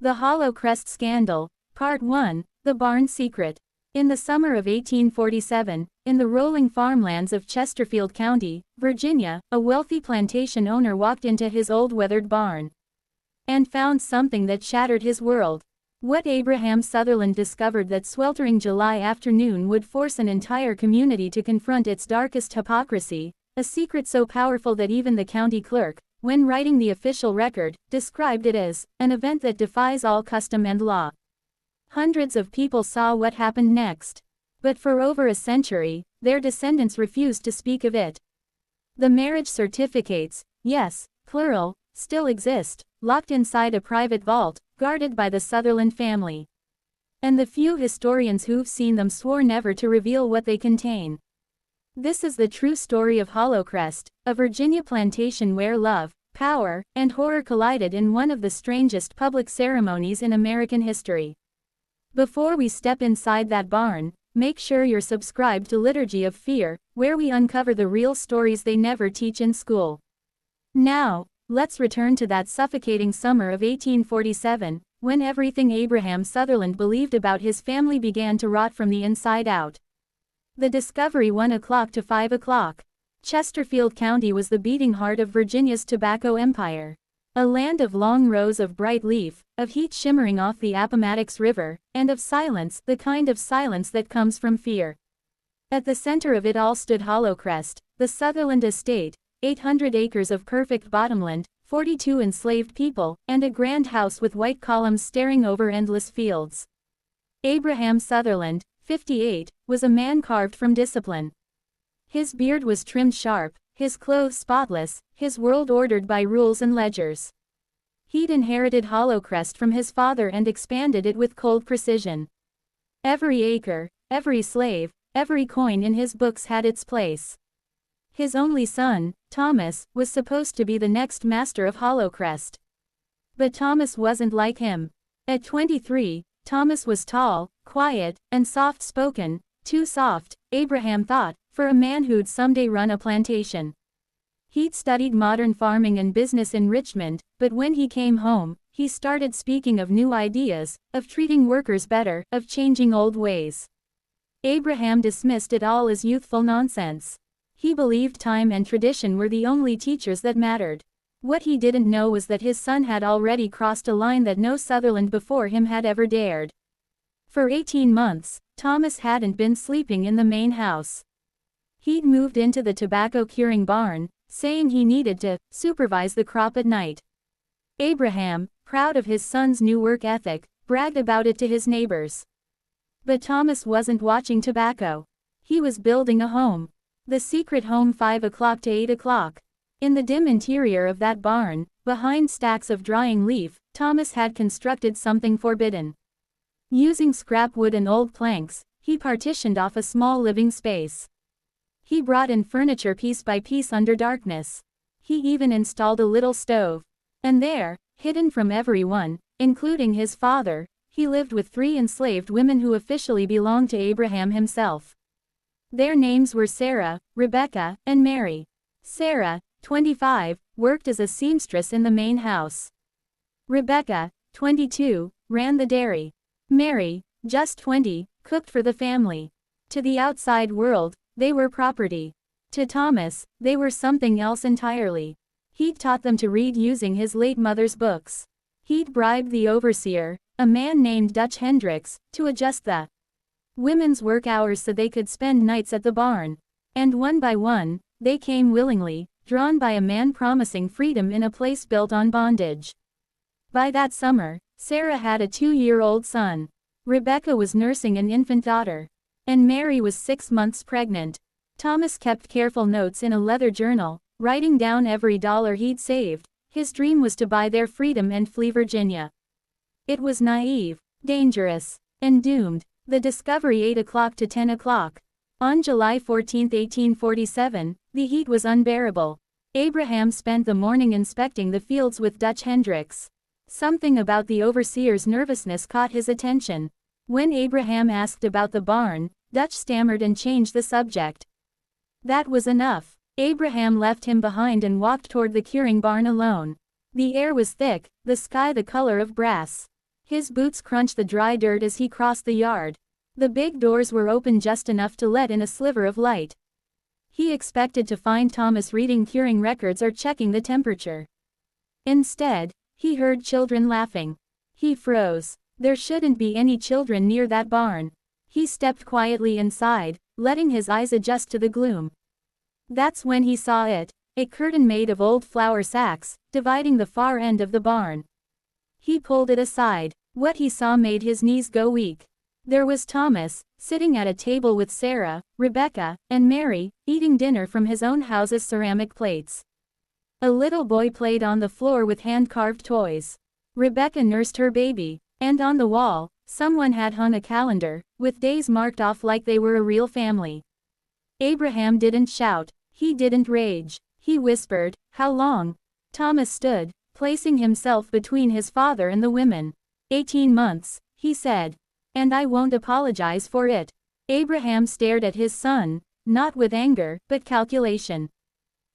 The Hollowcrest Scandal, Part 1, The Barn Secret. In the summer of 1847, in the rolling farmlands of Chesterfield County, Virginia, a wealthy plantation owner walked into his old weathered barn and found something that shattered his world. What Abraham Sutherland discovered that sweltering July afternoon would force an entire community to confront its darkest hypocrisy, a secret so powerful that even the county clerk, when writing the official record, described it as an event that defies all custom and law. Hundreds of people saw what happened next. But for over a century, their descendants refused to speak of it. The marriage certificates, yes, plural, still exist, locked inside a private vault, guarded by the Sutherland family. And the few historians who've seen them swore never to reveal what they contain. This is the true story of Hollowcrest, a Virginia plantation where love, power, and horror collided in one of the strangest public ceremonies in American history. Before we step inside that barn, make sure you're subscribed to Liturgy of Fear, where we uncover the real stories they never teach in school. Now, let's return to that suffocating summer of 1847, when everything Abraham Sutherland believed about his family began to rot from the inside out. The discovery 1 o'clock to 5 o'clock. Chesterfield County was the beating heart of Virginia's tobacco empire. A land of long rows of bright leaf, of heat shimmering off the Appomattox River, and of silence, the kind of silence that comes from fear. At the center of it all stood Hollowcrest, the Sutherland estate, 800 acres of perfect bottomland, 42 enslaved people, and a grand house with white columns staring over endless fields. Abraham Sutherland, 58, was a man carved from discipline. His beard was trimmed sharp, his clothes spotless, his world ordered by rules and ledgers. He'd inherited Hollowcrest from his father and expanded it with cold precision. Every acre, every slave, every coin in his books had its place. His only son, Thomas, was supposed to be the next master of Hollowcrest. But Thomas wasn't like him. At 23, Thomas was tall, quiet, and soft-spoken, too soft, Abraham thought, for a man who'd someday run a plantation. He'd studied modern farming and business in Richmond, but when he came home, he started speaking of new ideas, of treating workers better, of changing old ways. Abraham dismissed it all as youthful nonsense. He believed time and tradition were the only teachers that mattered. What he didn't know was that his son had already crossed a line that no Sutherland before him had ever dared. For 18 months, Thomas hadn't been sleeping in the main house. He'd moved into the tobacco-curing barn, saying he needed to supervise the crop at night. Abraham, proud of his son's new work ethic, bragged about it to his neighbors. But Thomas wasn't watching tobacco. He was building a home. The secret home 5 o'clock to 8 o'clock. In the dim interior of that barn, behind stacks of drying leaf, Thomas had constructed something forbidden. Using scrap wood and old planks, he partitioned off a small living space. He brought in furniture piece by piece under darkness. He even installed a little stove. And there, hidden from everyone, including his father, he lived with 3 enslaved women who officially belonged to Abraham himself. Their names were Sarah, Rebecca, and Mary. Sarah, 25, worked as a seamstress in the main house. Rebecca, 22, ran the dairy. Mary, just 20, cooked for the family. To the outside world, they were property. To Thomas, they were something else entirely. He'd taught them to read using his late mother's books. He'd bribed the overseer, a man named Dutch Hendricks, to adjust the women's work hours so they could spend nights at the barn. And one by one, they came willingly, drawn by a man promising freedom in a place built on bondage. By that summer, Sarah had a 2-year-old son. Rebecca was nursing an infant daughter. And Mary was 6 months pregnant. Thomas kept careful notes in a leather journal, writing down every dollar he'd saved. His dream was to buy their freedom and flee Virginia. It was naive, dangerous, and doomed. The discovery 8 o'clock to 10 o'clock. On July 14, 1847, the heat was unbearable. Abraham spent the morning inspecting the fields with Dutch Hendricks. Something about the overseer's nervousness caught his attention. When Abraham asked about the barn, Dutch stammered and changed the subject. That was enough. Abraham left him behind and walked toward the curing barn alone. The air was thick, the sky the color of brass. His boots crunched the dry dirt as he crossed the yard. The big doors were open just enough to let in a sliver of light. He expected to find Thomas reading curing records or checking the temperature. Instead, he heard children laughing. He froze. There shouldn't be any children near that barn. He stepped quietly inside, letting his eyes adjust to the gloom. That's when he saw it, a curtain made of old flour sacks, dividing the far end of the barn. He pulled it aside. What he saw made his knees go weak. There was Thomas, sitting at a table with Sarah, Rebecca, and Mary, eating dinner from his own house's ceramic plates. A little boy played on the floor with hand-carved toys. Rebecca nursed her baby, and on the wall, someone had hung a calendar, with days marked off like they were a real family. Abraham didn't shout, he didn't rage, he whispered, "How long?" Thomas stood, placing himself between his father and the women. 18 months, he said. And I won't apologize for it. Abraham stared at his son, not with anger, but calculation.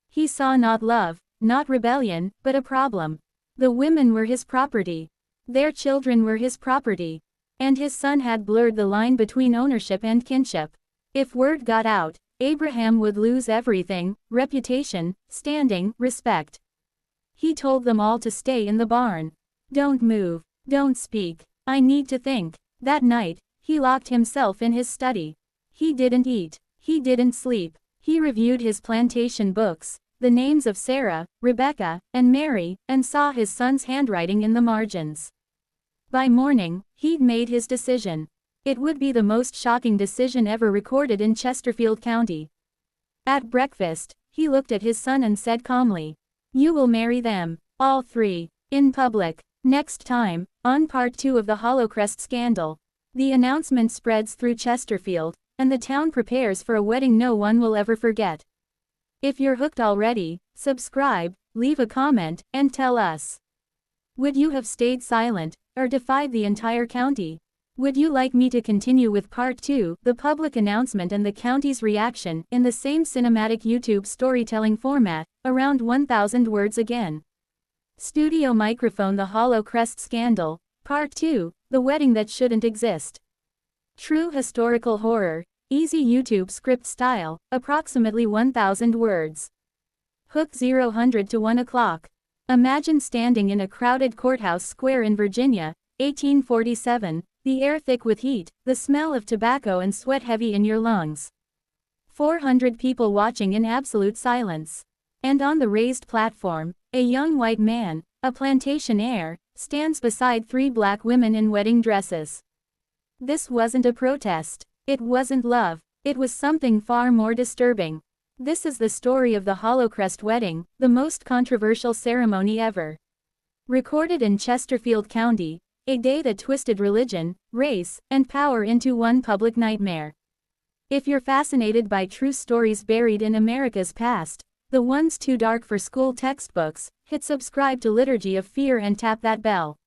He saw not love, not rebellion, but a problem. The women were his property. Their children were his property. And his son had blurred the line between ownership and kinship. If word got out, Abraham would lose everything: reputation, standing, respect. He told them all to stay in the barn. Don't move, don't speak, I need to think. That night, he locked himself in his study. He didn't eat, he didn't sleep. He reviewed his plantation books, the names of Sarah, Rebecca, and Mary, and saw his son's handwriting in the margins. By morning, he'd made his decision. It would be the most shocking decision ever recorded in Chesterfield County. At breakfast, he looked at his son and said calmly, "You will marry them, all three, in public." Next time, on part 2 of the Hollowcrest scandal, the announcement spreads through Chesterfield, and the town prepares for a wedding no one will ever forget. If you're hooked already, subscribe, leave a comment, and tell us. Would you have stayed silent, or defied the entire county? Would you like me to continue with part 2, the public announcement and the county's reaction, in the same cinematic YouTube storytelling format, around 1,000 words again? Studio microphone: The Hollowcrest Scandal, Part 2, The Wedding That Shouldn't Exist. True historical horror, easy YouTube script style, approximately 1,000 words. Hook 0 to 1 o'clock. Imagine standing in a crowded courthouse square in Virginia, 1847, the air thick with heat, the smell of tobacco and sweat heavy in your lungs. 400 people watching in absolute silence. And on the raised platform, a young white man, a plantation heir, stands beside 3 black women in wedding dresses. This wasn't a protest. It wasn't love. It was something far more disturbing. This is the story of the Hollowcrest wedding, the most controversial ceremony ever. Recorded in Chesterfield County, a day that twisted religion, race, and power into one public nightmare. If you're fascinated by true stories buried in America's past, the ones too dark for school textbooks, hit subscribe to Liturgy of Fear and tap that bell.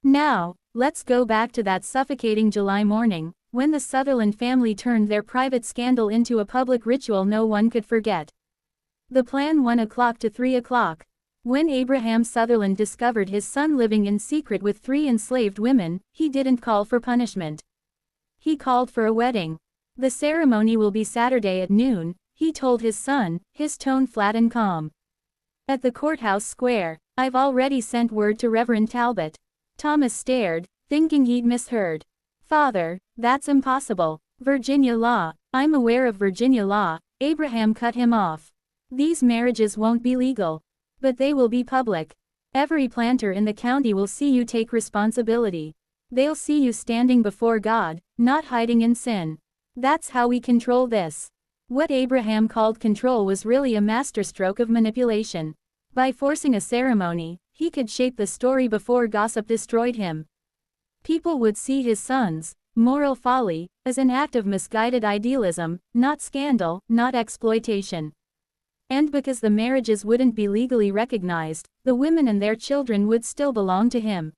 Now, let's go back to that suffocating July morning, when the Sutherland family turned their private scandal into a public ritual no one could forget. The plan: 1 o'clock to 3 o'clock. When Abraham Sutherland discovered his son living in secret with 3 enslaved women, he didn't call for punishment. He called for a wedding. The ceremony will be Saturday at noon, he told his son, his tone flat and calm. At the courthouse square. I've already sent word to Reverend Talbot. Thomas stared, thinking he'd misheard. Father, that's impossible. Virginia law. I'm aware of Virginia law. Abraham cut him off. These marriages won't be legal. But they will be public. Every planter in the county will see you take responsibility. They'll see you standing before God, not hiding in sin. That's how we control this. What Abraham called control was really a masterstroke of manipulation. By forcing a ceremony, he could shape the story before gossip destroyed him. People would see his son's moral folly as an act of misguided idealism, not scandal, not exploitation. And because the marriages wouldn't be legally recognized, the women and their children would still belong to him.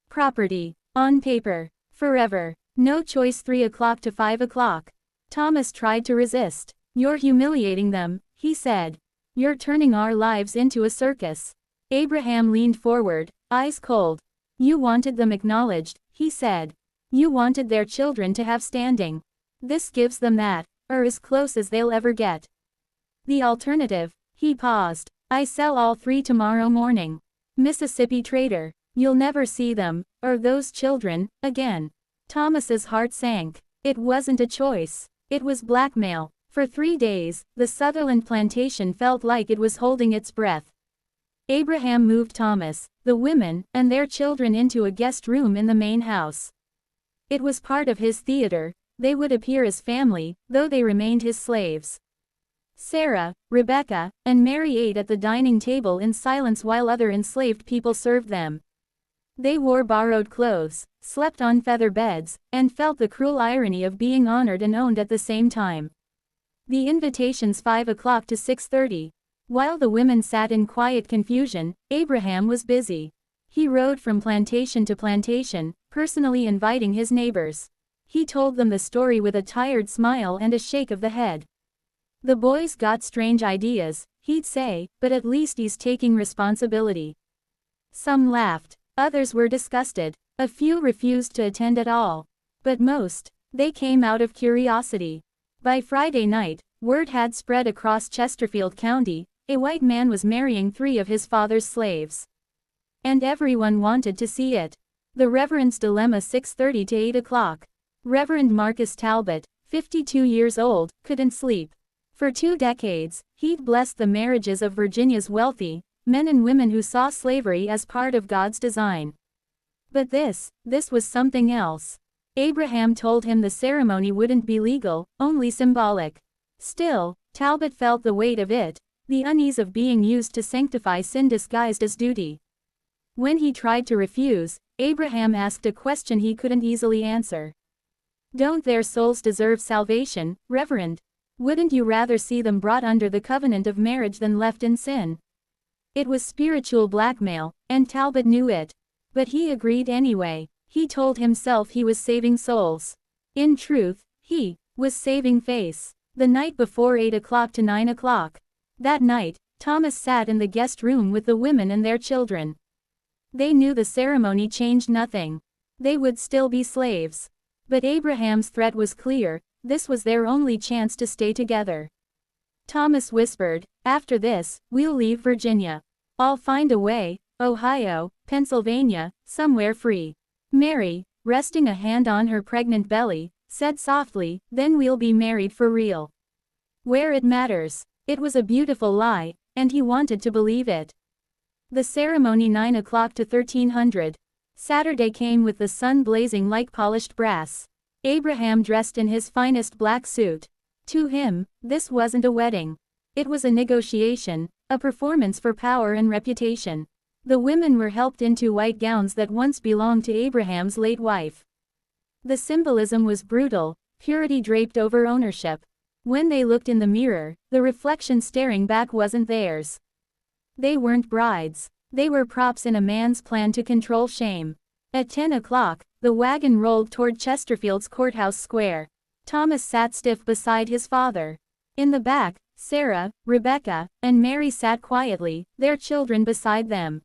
Property. On paper. Forever. No choice. 3 o'clock to 5 o'clock. Thomas tried to resist. You're humiliating them, he said. You're turning our lives into a circus. Abraham leaned forward, eyes cold. You wanted them acknowledged, he said. You wanted their children to have standing. This gives them that, or as close as they'll ever get. The alternative, he paused. I sell all 3 tomorrow morning. Mississippi trader. You'll never see them, or those children, again. Thomas's heart sank. It wasn't a choice. It was blackmail. For 3 days, the Sutherland plantation felt like it was holding its breath. Abraham moved Thomas, the women, and their children into a guest room in the main house. It was part of his theater. They would appear as family, though they remained his slaves. Sarah, Rebecca, and Mary ate at the dining table in silence while other enslaved people served them. They wore borrowed clothes, slept on feather beds, and felt the cruel irony of being honored and owned at the same time. The invitations 5 o'clock to 6:30. While the women sat in quiet confusion, Abraham was busy. He rode from plantation to plantation, personally inviting his neighbors. He told them the story with a tired smile and a shake of the head. The boys got strange ideas, he'd say, but at least he's taking responsibility. Some laughed, others were disgusted, a few refused to attend at all. But most, they came out of curiosity. By Friday night, word had spread across Chesterfield County, a white man was marrying 3 of his father's slaves. And everyone wanted to see it. The Reverend's dilemma 6:30 to 8 o'clock. Reverend Marcus Talbot, 52 years old, couldn't sleep. For 2 decades, he'd blessed the marriages of Virginia's wealthy, men and women who saw slavery as part of God's design. But this was something else. Abraham told him the ceremony wouldn't be legal, only symbolic. Still, Talbot felt the weight of it, the unease of being used to sanctify sin disguised as duty. When he tried to refuse, Abraham asked a question he couldn't easily answer. Don't their souls deserve salvation, Reverend? Wouldn't you rather see them brought under the covenant of marriage than left in sin? It was spiritual blackmail, and Talbot knew it. But he agreed anyway. He told himself he was saving souls. In truth, he was saving face. The night before 8 o'clock to 9 o'clock. That night, Thomas sat in the guest room with the women and their children. They knew the ceremony changed nothing. They would still be slaves. But Abraham's threat was clear, this was their only chance to stay together. Thomas whispered, after this, we'll leave Virginia. I'll find a way, Ohio, Pennsylvania, somewhere free. Mary, resting a hand on her pregnant belly, said softly, then we'll be married for real. Where it matters. It was a beautiful lie, and he wanted to believe it. The ceremony 9 o'clock to 1300. Saturday came with the sun blazing like polished brass. Abraham dressed in his finest black suit. To him, this wasn't a wedding. It was a negotiation, a performance for power and reputation. The women were helped into white gowns that once belonged to Abraham's late wife. The symbolism was brutal, purity draped over ownership. When they looked in the mirror, the reflection staring back wasn't theirs. They weren't brides. They were props in a man's plan to control shame. At 10 o'clock, the wagon rolled toward Chesterfield's courthouse square. Thomas sat stiff beside his father. In the back, Sarah, Rebecca, and Mary sat quietly, their children beside them.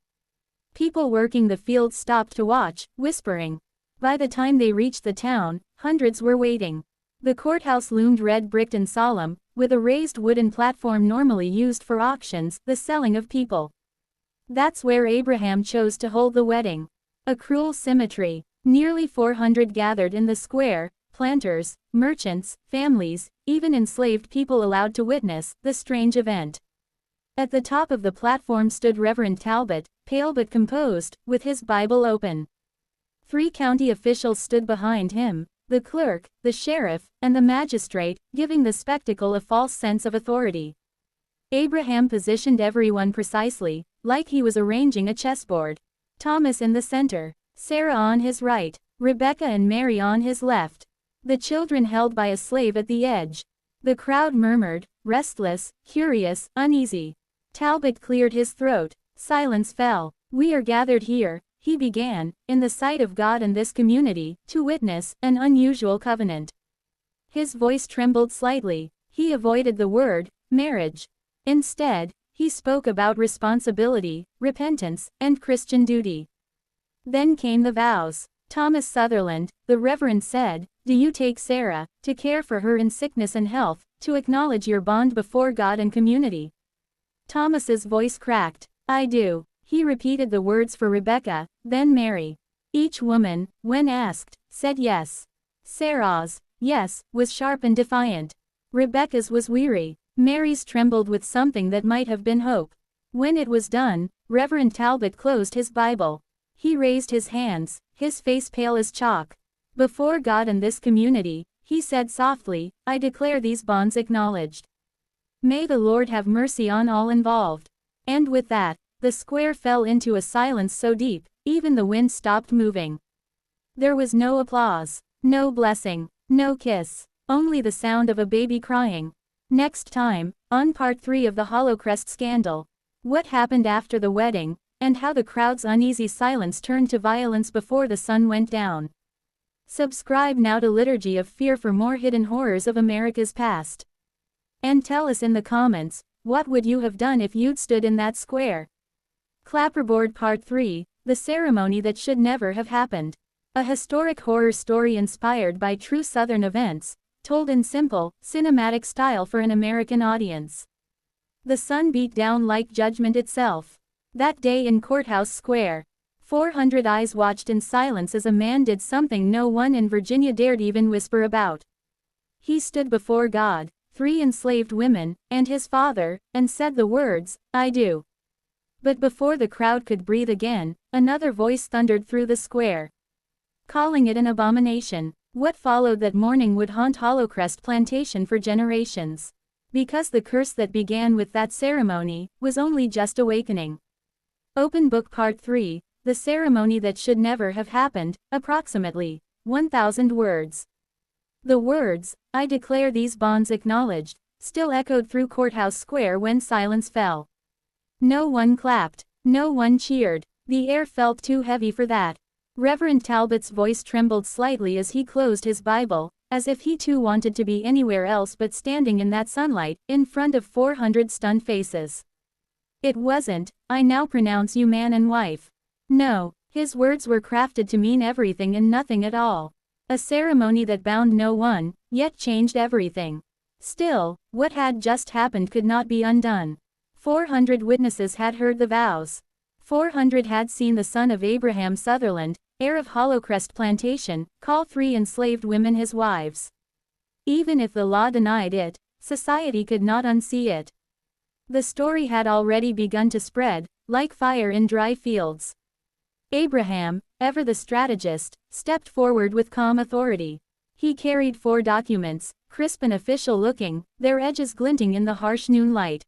People working the fields stopped to watch, whispering. By the time they reached the town, hundreds were waiting. The courthouse loomed red-bricked and solemn, with a raised wooden platform normally used for auctions, the selling of people. That's where Abraham chose to hold the wedding. A cruel symmetry. Nearly 400 gathered in the square, planters, merchants, families, even enslaved people allowed to witness the strange event. At the top of the platform stood Reverend Talbot, pale but composed, with his Bible open. 3 county officials stood behind him, the clerk, the sheriff, and the magistrate, giving the spectacle a false sense of authority. Abraham positioned everyone precisely, like he was arranging a chessboard. Thomas in the center, Sarah on his right, Rebecca and Mary on his left. The children held by a slave at the edge. The crowd murmured, restless, curious, uneasy. Talbot cleared his throat. Silence fell. We are gathered here, he began, in the sight of God and this community, to witness an unusual covenant. His voice trembled slightly. He avoided the word marriage. Instead, he spoke about responsibility, repentance, and Christian duty. Then came the vows. Thomas Sutherland, the Reverend said, "Do you take Sarah, to care for her in sickness and health, to acknowledge your bond before God and community?" Thomas's voice cracked. "I do." He repeated the words for Rebecca, then Mary. Each woman, when asked, said yes. Sarah's yes was sharp and defiant. Rebecca's was weary. Mary's trembled with something that might have been hope. When it was done, Reverend Talbot closed his Bible. He raised his hands, his face pale as chalk. "Before God and this community," he said softly, "I declare these bonds acknowledged. May the Lord have mercy on all involved." And with that, the square fell into a silence so deep, even the wind stopped moving. There was no applause, no blessing, no kiss, only the sound of a baby crying. Next time, on part 3 of the Hollowcrest scandal. What happened after the wedding, and how the crowd's uneasy silence turned to violence before the sun went down. Subscribe now to Liturgy of Fear for more hidden horrors of America's past. And tell us in the comments, what would you have done if you'd stood in that square? Clapperboard Part 3, The Ceremony That Should Never Have Happened. A historic horror story inspired by true Southern events, told in simple, cinematic style for an American audience. The sun beat down like judgment itself. That day in Courthouse Square, 400 eyes watched in silence as a man did something no one in Virginia dared even whisper about. He stood before God, 3 enslaved women, and his father, and said the words, "I do." But before the crowd could breathe again, another voice thundered through the square, calling it an abomination. What followed that morning would haunt Hollowcrest Plantation for generations. Because the curse that began with that ceremony was only just awakening. Open Book Part 3, The Ceremony That Should Never Have Happened, approximately 1,000 words. The words, "I declare these bonds acknowledged," still echoed through Courthouse Square when silence fell. No one clapped, no one cheered. The air felt too heavy for that. Reverend Talbot's voice trembled slightly as he closed his Bible, as if he too wanted to be anywhere else but standing in that sunlight, in front of 400 stunned faces. It wasn't, "I now pronounce you man and wife." No, his words were crafted to mean everything and nothing at all. A ceremony that bound no one, yet changed everything. Still, what had just happened could not be undone. 400 witnesses had heard the vows. 400 had seen the son of Abraham Sutherland, heir of Hollowcrest Plantation, call 3 enslaved women his wives. Even if the law denied it, society could not unsee it. The story had already begun to spread, like fire in dry fields. Abraham, ever the strategist, stepped forward with calm authority. He carried 4 documents, crisp and official-looking, their edges glinting in the harsh noon light.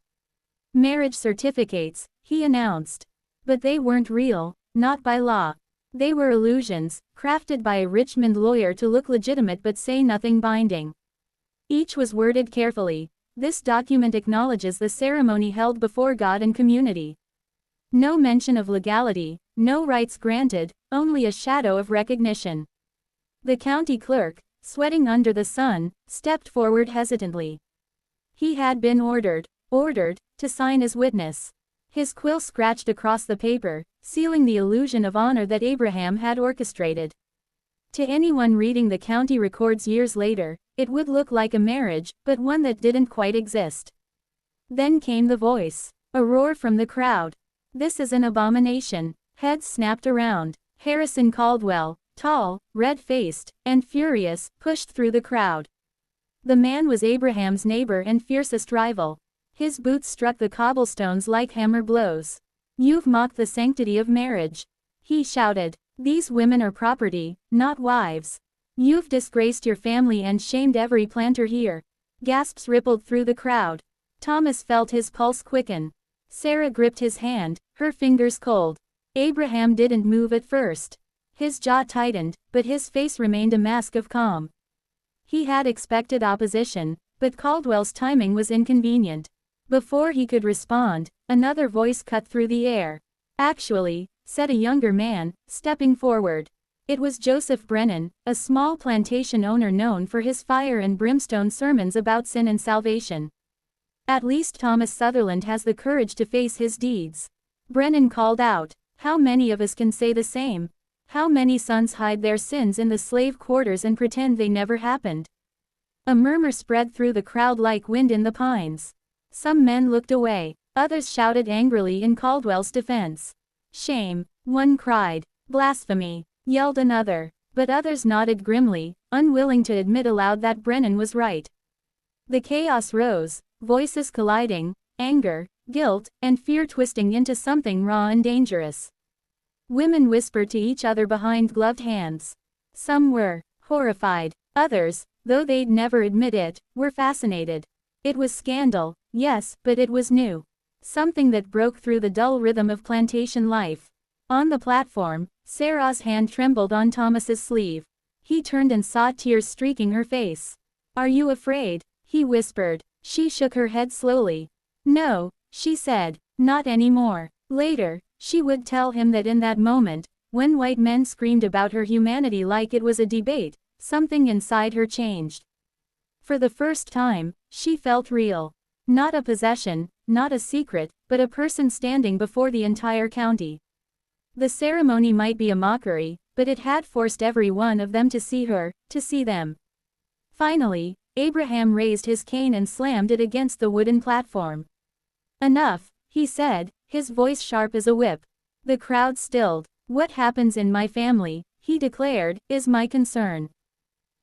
"Marriage certificates," he announced. But they weren't real, not by law. They were illusions, crafted by a Richmond lawyer to look legitimate but say nothing binding. Each was worded carefully. "This document acknowledges the ceremony held before God and community." No mention of legality, no rights granted, only a shadow of recognition. The county clerk, sweating under the sun, stepped forward hesitantly. He had been ordered, to sign as witness. His quill scratched across the paper, sealing the illusion of honor that Abraham had orchestrated. To anyone reading the county records years later, it would look like a marriage, but one that didn't quite exist. Then came the voice. A roar from the crowd. "This is an abomination." Heads snapped around. Harrison Caldwell, tall, red-faced, and furious, pushed through the crowd. The man was Abraham's neighbor and fiercest rival. His boots struck the cobblestones like hammer blows. "You've mocked the sanctity of marriage," he shouted. "These women are property, not wives. You've disgraced your family and shamed every planter here." Gasps rippled through the crowd. Thomas felt his pulse quicken. Sarah gripped his hand, her fingers cold. Abraham didn't move at first. His jaw tightened, but his face remained a mask of calm. He had expected opposition, but Caldwell's timing was inconvenient. Before he could respond, another voice cut through the air. "Actually," said a younger man, stepping forward. It was Joseph Brennan, a small plantation owner known for his fire and brimstone sermons about sin and salvation. "At least Thomas Sutherland has the courage to face his deeds." Brennan called out. "How many of us can say the same?" How many sons hide their sins in the slave quarters and pretend they never happened? A murmur spread through the crowd like wind in the pines. Some men looked away. Others shouted angrily in Caldwell's defense. Shame, one cried. Blasphemy, yelled another. But others nodded grimly, unwilling to admit aloud that Brennan was right. The chaos rose, voices colliding, anger, guilt, and fear twisting into something raw and dangerous. Women whispered to each other behind gloved hands. Some were horrified. Others, though they'd never admit it, were fascinated. It was scandal, yes, but it was new. Something that broke through the dull rhythm of plantation life. On the platform, Sarah's hand trembled on Thomas's sleeve. He turned and saw tears streaking her face. "Are you afraid?" he whispered. She shook her head slowly. "No," she said, "not anymore." Later, she would tell him that in that moment, when white men screamed about her humanity like it was a debate, something inside her changed. For the first time, she felt real. Not a possession, not a secret, but a person standing before the entire county. The ceremony might be a mockery, but it had forced every one of them to see her, to see them. Finally, Abraham raised his cane and slammed it against the wooden platform. "Enough," he said, his voice sharp as a whip. The crowd stilled. "What happens in my family," he declared, "is my concern.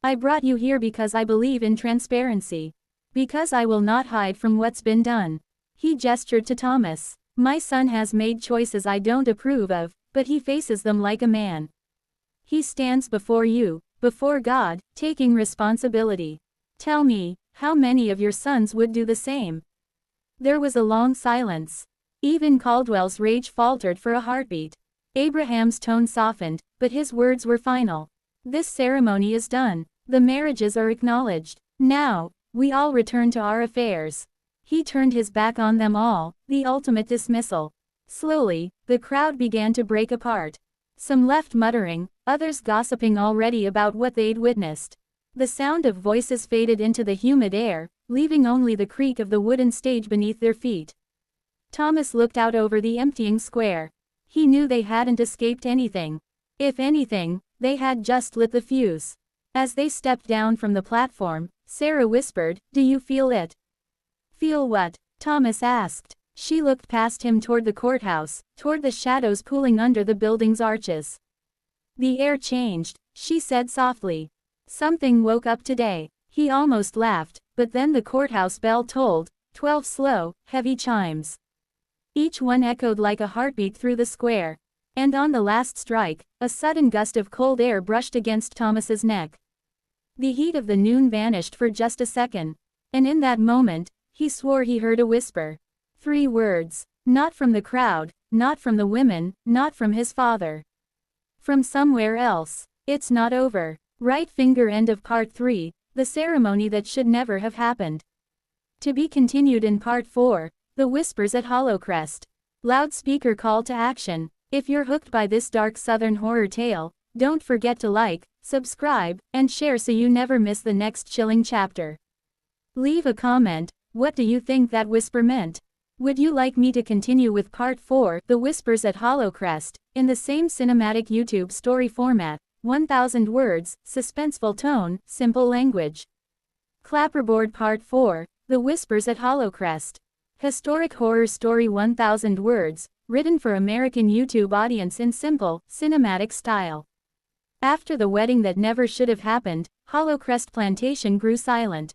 I brought you here because I believe in transparency. Because I will not hide from what's been done." He gestured to Thomas. "My son has made choices I don't approve of, but he faces them like a man. He stands before you, before God, taking responsibility. Tell me, how many of your sons would do the same?" There was a long silence. Even Caldwell's rage faltered for a heartbeat. Abraham's tone softened, but his words were final. "This ceremony is done. The marriages are acknowledged. Now, we all return to our affairs." He turned his back on them all, the ultimate dismissal. Slowly, the crowd began to break apart. Some left muttering, others gossiping already about what they'd witnessed. The sound of voices faded into the humid air, leaving only the creak of the wooden stage beneath their feet. Thomas looked out over the emptying square. He knew they hadn't escaped anything. If anything, they had just lit the fuse. As they stepped down from the platform, Sarah whispered, "Do you feel it?" "Feel what?" Thomas asked. She looked past him toward the courthouse, toward the shadows pooling under the building's arches. "The air changed," she said softly. "Something woke up today." He almost laughed, but then the courthouse bell tolled, 12 slow, heavy chimes. Each one echoed like a heartbeat through the square. And on the last strike, a sudden gust of cold air brushed against Thomas's neck. The heat of the noon vanished for just a second. And in that moment, he swore he heard a whisper. 3 words. Not from the crowd, not from the women, not from his father. From somewhere else. "It's not over." Right finger end of part 3, the ceremony that should never have happened. To be continued in part 4, the whispers at Hollowcrest. Loudspeaker call to action. If you're hooked by this dark southern horror tale, don't forget to like, subscribe, and share so you never miss the next chilling chapter. Leave a comment. What do you think that whisper meant? Would you like me to continue with part 4, The Whispers at Hollowcrest, in the same cinematic YouTube story format, 1000 words, suspenseful tone, simple language? Clapperboard part 4, The Whispers at Hollowcrest. Historic horror story 1000 words, written for American YouTube audience in simple, cinematic style. After the wedding that never should have happened, Hollowcrest Plantation grew silent.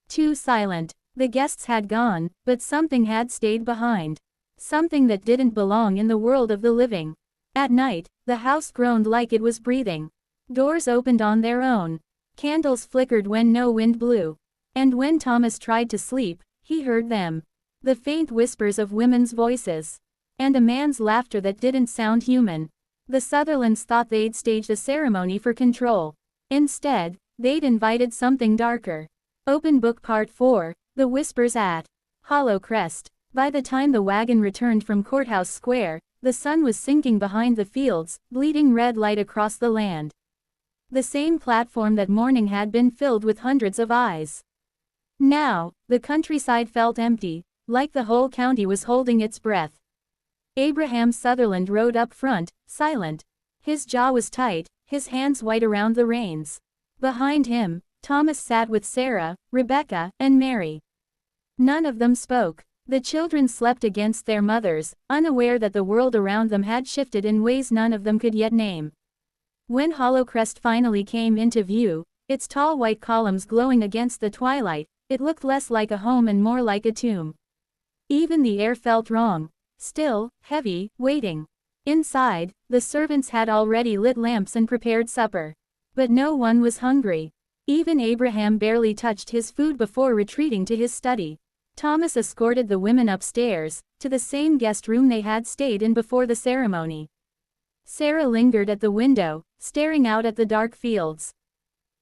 Too silent. The guests had gone, but something had stayed behind. Something that didn't belong in the world of the living. At night, the house groaned like it was breathing. Doors opened on their own. Candles flickered when no wind blew. And when Thomas tried to sleep, he heard them. The faint whispers of women's voices. And a man's laughter that didn't sound human. The Sutherlands thought they'd staged a ceremony for control. Instead, they'd invited something darker. Open book part 4, The Whispers at Hollowcrest. By the time the wagon returned from Courthouse Square, the sun was sinking behind the fields, bleeding red light across the land. The same platform that morning had been filled with hundreds of eyes. Now, the countryside felt empty, like the whole county was holding its breath. Abraham Sutherland rode up front, silent. His jaw was tight, his hands white around the reins. Behind him, Thomas sat with Sarah, Rebecca, and Mary. None of them spoke. The children slept against their mothers, unaware that the world around them had shifted in ways none of them could yet name. When Hollowcrest finally came into view, its tall white columns glowing against the twilight, it looked less like a home and more like a tomb. Even the air felt wrong. Still, heavy, waiting. Inside, the servants had already lit lamps and prepared supper. But no one was hungry. Even Abraham barely touched his food before retreating to his study. Thomas escorted the women upstairs, to the same guest room they had stayed in before the ceremony. Sarah lingered at the window, staring out at the dark fields.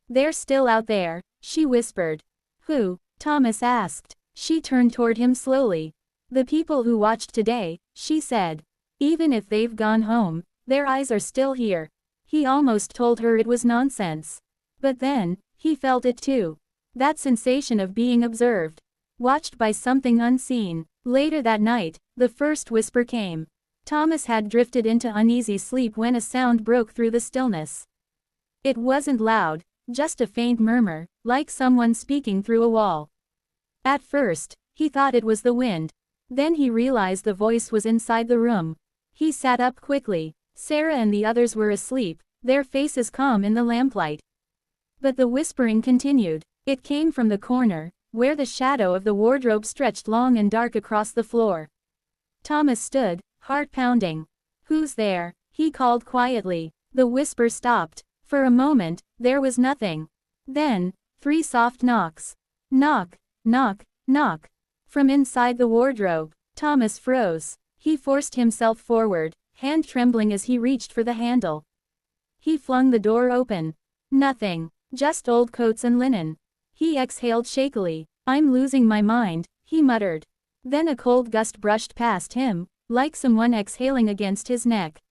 "They're still out there," she whispered. "Who?" Thomas asked. She turned toward him slowly. "The people who watched today," she said. "Even if they've gone home, their eyes are still here." He almost told her it was nonsense. But then, he felt it too. That sensation of being observed. Watched by something unseen. Later that night, the first whisper came. Thomas had drifted into uneasy sleep when a sound broke through the stillness. It wasn't loud, just a faint murmur, like someone speaking through a wall. At first, he thought it was the wind. Then he realized the voice was inside the room. He sat up quickly. Sarah and the others were asleep, their faces calm in the lamplight. But the whispering continued. It came from the corner, where the shadow of the wardrobe stretched long and dark across the floor. Thomas stood, heart pounding. "Who's there?" he called quietly. The whisper stopped. For a moment, there was nothing. Then, 3 soft knocks. Knock, knock, knock. From inside the wardrobe. Thomas froze. He forced himself forward, hand trembling as he reached for the handle. He flung the door open. Nothing. Just old coats and linen. He exhaled shakily. "I'm losing my mind," he muttered. Then a cold gust brushed past him, like someone exhaling against his neck.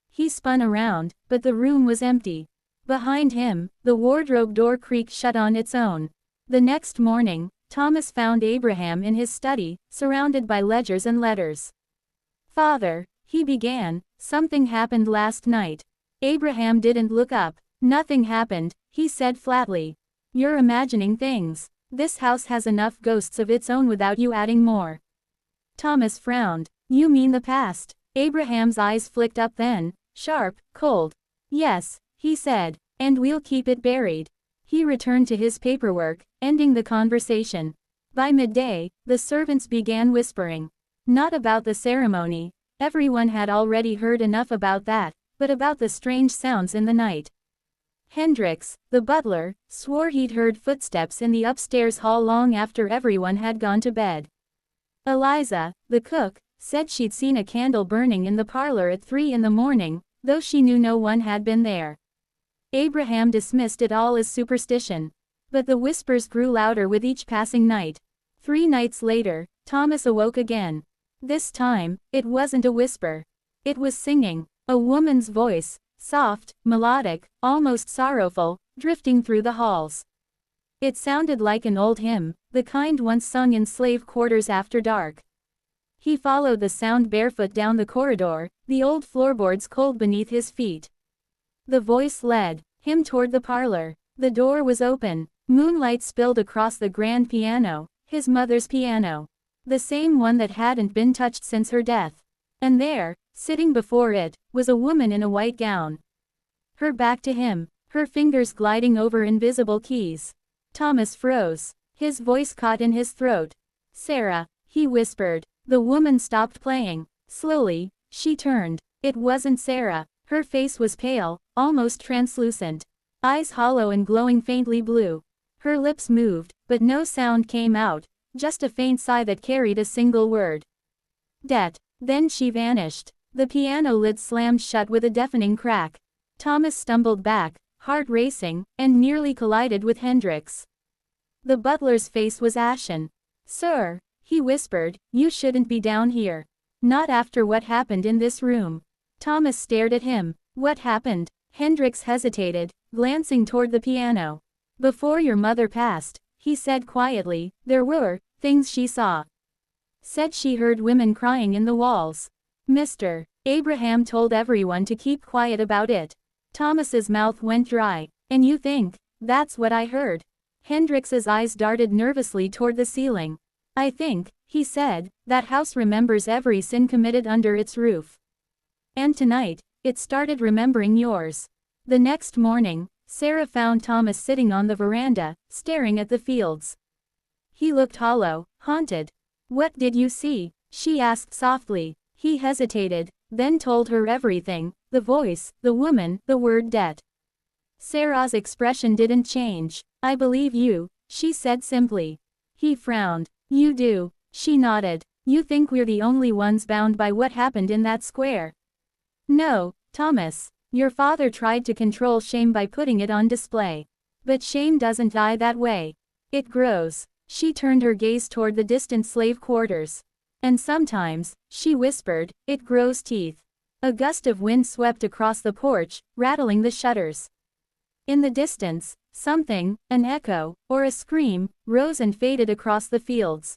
He spun around, but the room was empty. Behind him, the wardrobe door creaked shut on its own. The next morning, Thomas found Abraham in his study, surrounded by ledgers and letters. "Father," he began, "something happened last night." Abraham didn't look up. "Nothing happened," he said flatly. "You're imagining things. This house has enough ghosts of its own without you adding more." Thomas frowned. "You mean the past?" Abraham's eyes flicked up then, sharp, cold. "Yes," he said, "and we'll keep it buried." He returned to his paperwork, ending the conversation. By midday, the servants began whispering. Not about the ceremony. Everyone had already heard enough about that, but about the strange sounds in the night. Hendricks, the butler, swore he'd heard footsteps in the upstairs hall long after everyone had gone to bed. Eliza, the cook, said she'd seen a candle burning in the parlor at 3 in the morning, though she knew no one had been there. Abraham dismissed it all as superstition. But the whispers grew louder with each passing night. 3 nights later, Thomas awoke again. This time, it wasn't a whisper. It was singing. A woman's voice. Soft, melodic, almost sorrowful, drifting through the halls. It sounded like an old hymn, the kind once sung in slave quarters after dark. He followed the sound barefoot down the corridor, the old floorboards cold beneath his feet. The voice led him toward the parlor. The door was open. Moonlight spilled across the grand piano, his mother's piano. The same one that hadn't been touched since her death. And there, sitting before it, was a woman in a white gown. Her back to him, her fingers gliding over invisible keys. Thomas froze. His voice caught in his throat. "Sarah," he whispered. The woman stopped playing. Slowly, she turned. It wasn't Sarah. Her face was pale, almost translucent. Eyes hollow and glowing faintly blue. Her lips moved, but no sound came out, just a faint sigh that carried a single word. "Det." Then she vanished. The piano lid slammed shut with a deafening crack. Thomas stumbled back, heart racing, and nearly collided with Hendricks. The butler's face was ashen. "Sir," he whispered, "you shouldn't be down here. Not after what happened in this room." Thomas stared at him. "What happened?" Hendricks hesitated, glancing toward the piano. "Before your mother passed," he said quietly, "there were things she saw. Said she heard women crying in the walls." "Mr. Abraham told everyone to keep quiet about it. Thomas's mouth went dry. And you think, that's what I heard? Hendrix's eyes darted nervously toward the ceiling. I think, he said, that house remembers every sin committed under its roof. And tonight, it started remembering yours. The next morning, Sarah found Thomas sitting on the veranda, staring at the fields. He looked hollow, haunted. What did you see? She asked softly. He hesitated, then told her everything, the voice, the woman, the word debt. Sarah's expression didn't change. I believe you, she said simply. He frowned. You do, she nodded. You think we're the only ones bound by what happened in that square? No, Thomas. Your father tried to control shame by putting it on display. But shame doesn't die that way. It grows. She turned her gaze toward the distant slave quarters. And sometimes, she whispered, it grows teeth. A gust of wind swept across the porch, rattling the shutters. In the distance, something, an echo, or a scream, rose and faded across the fields.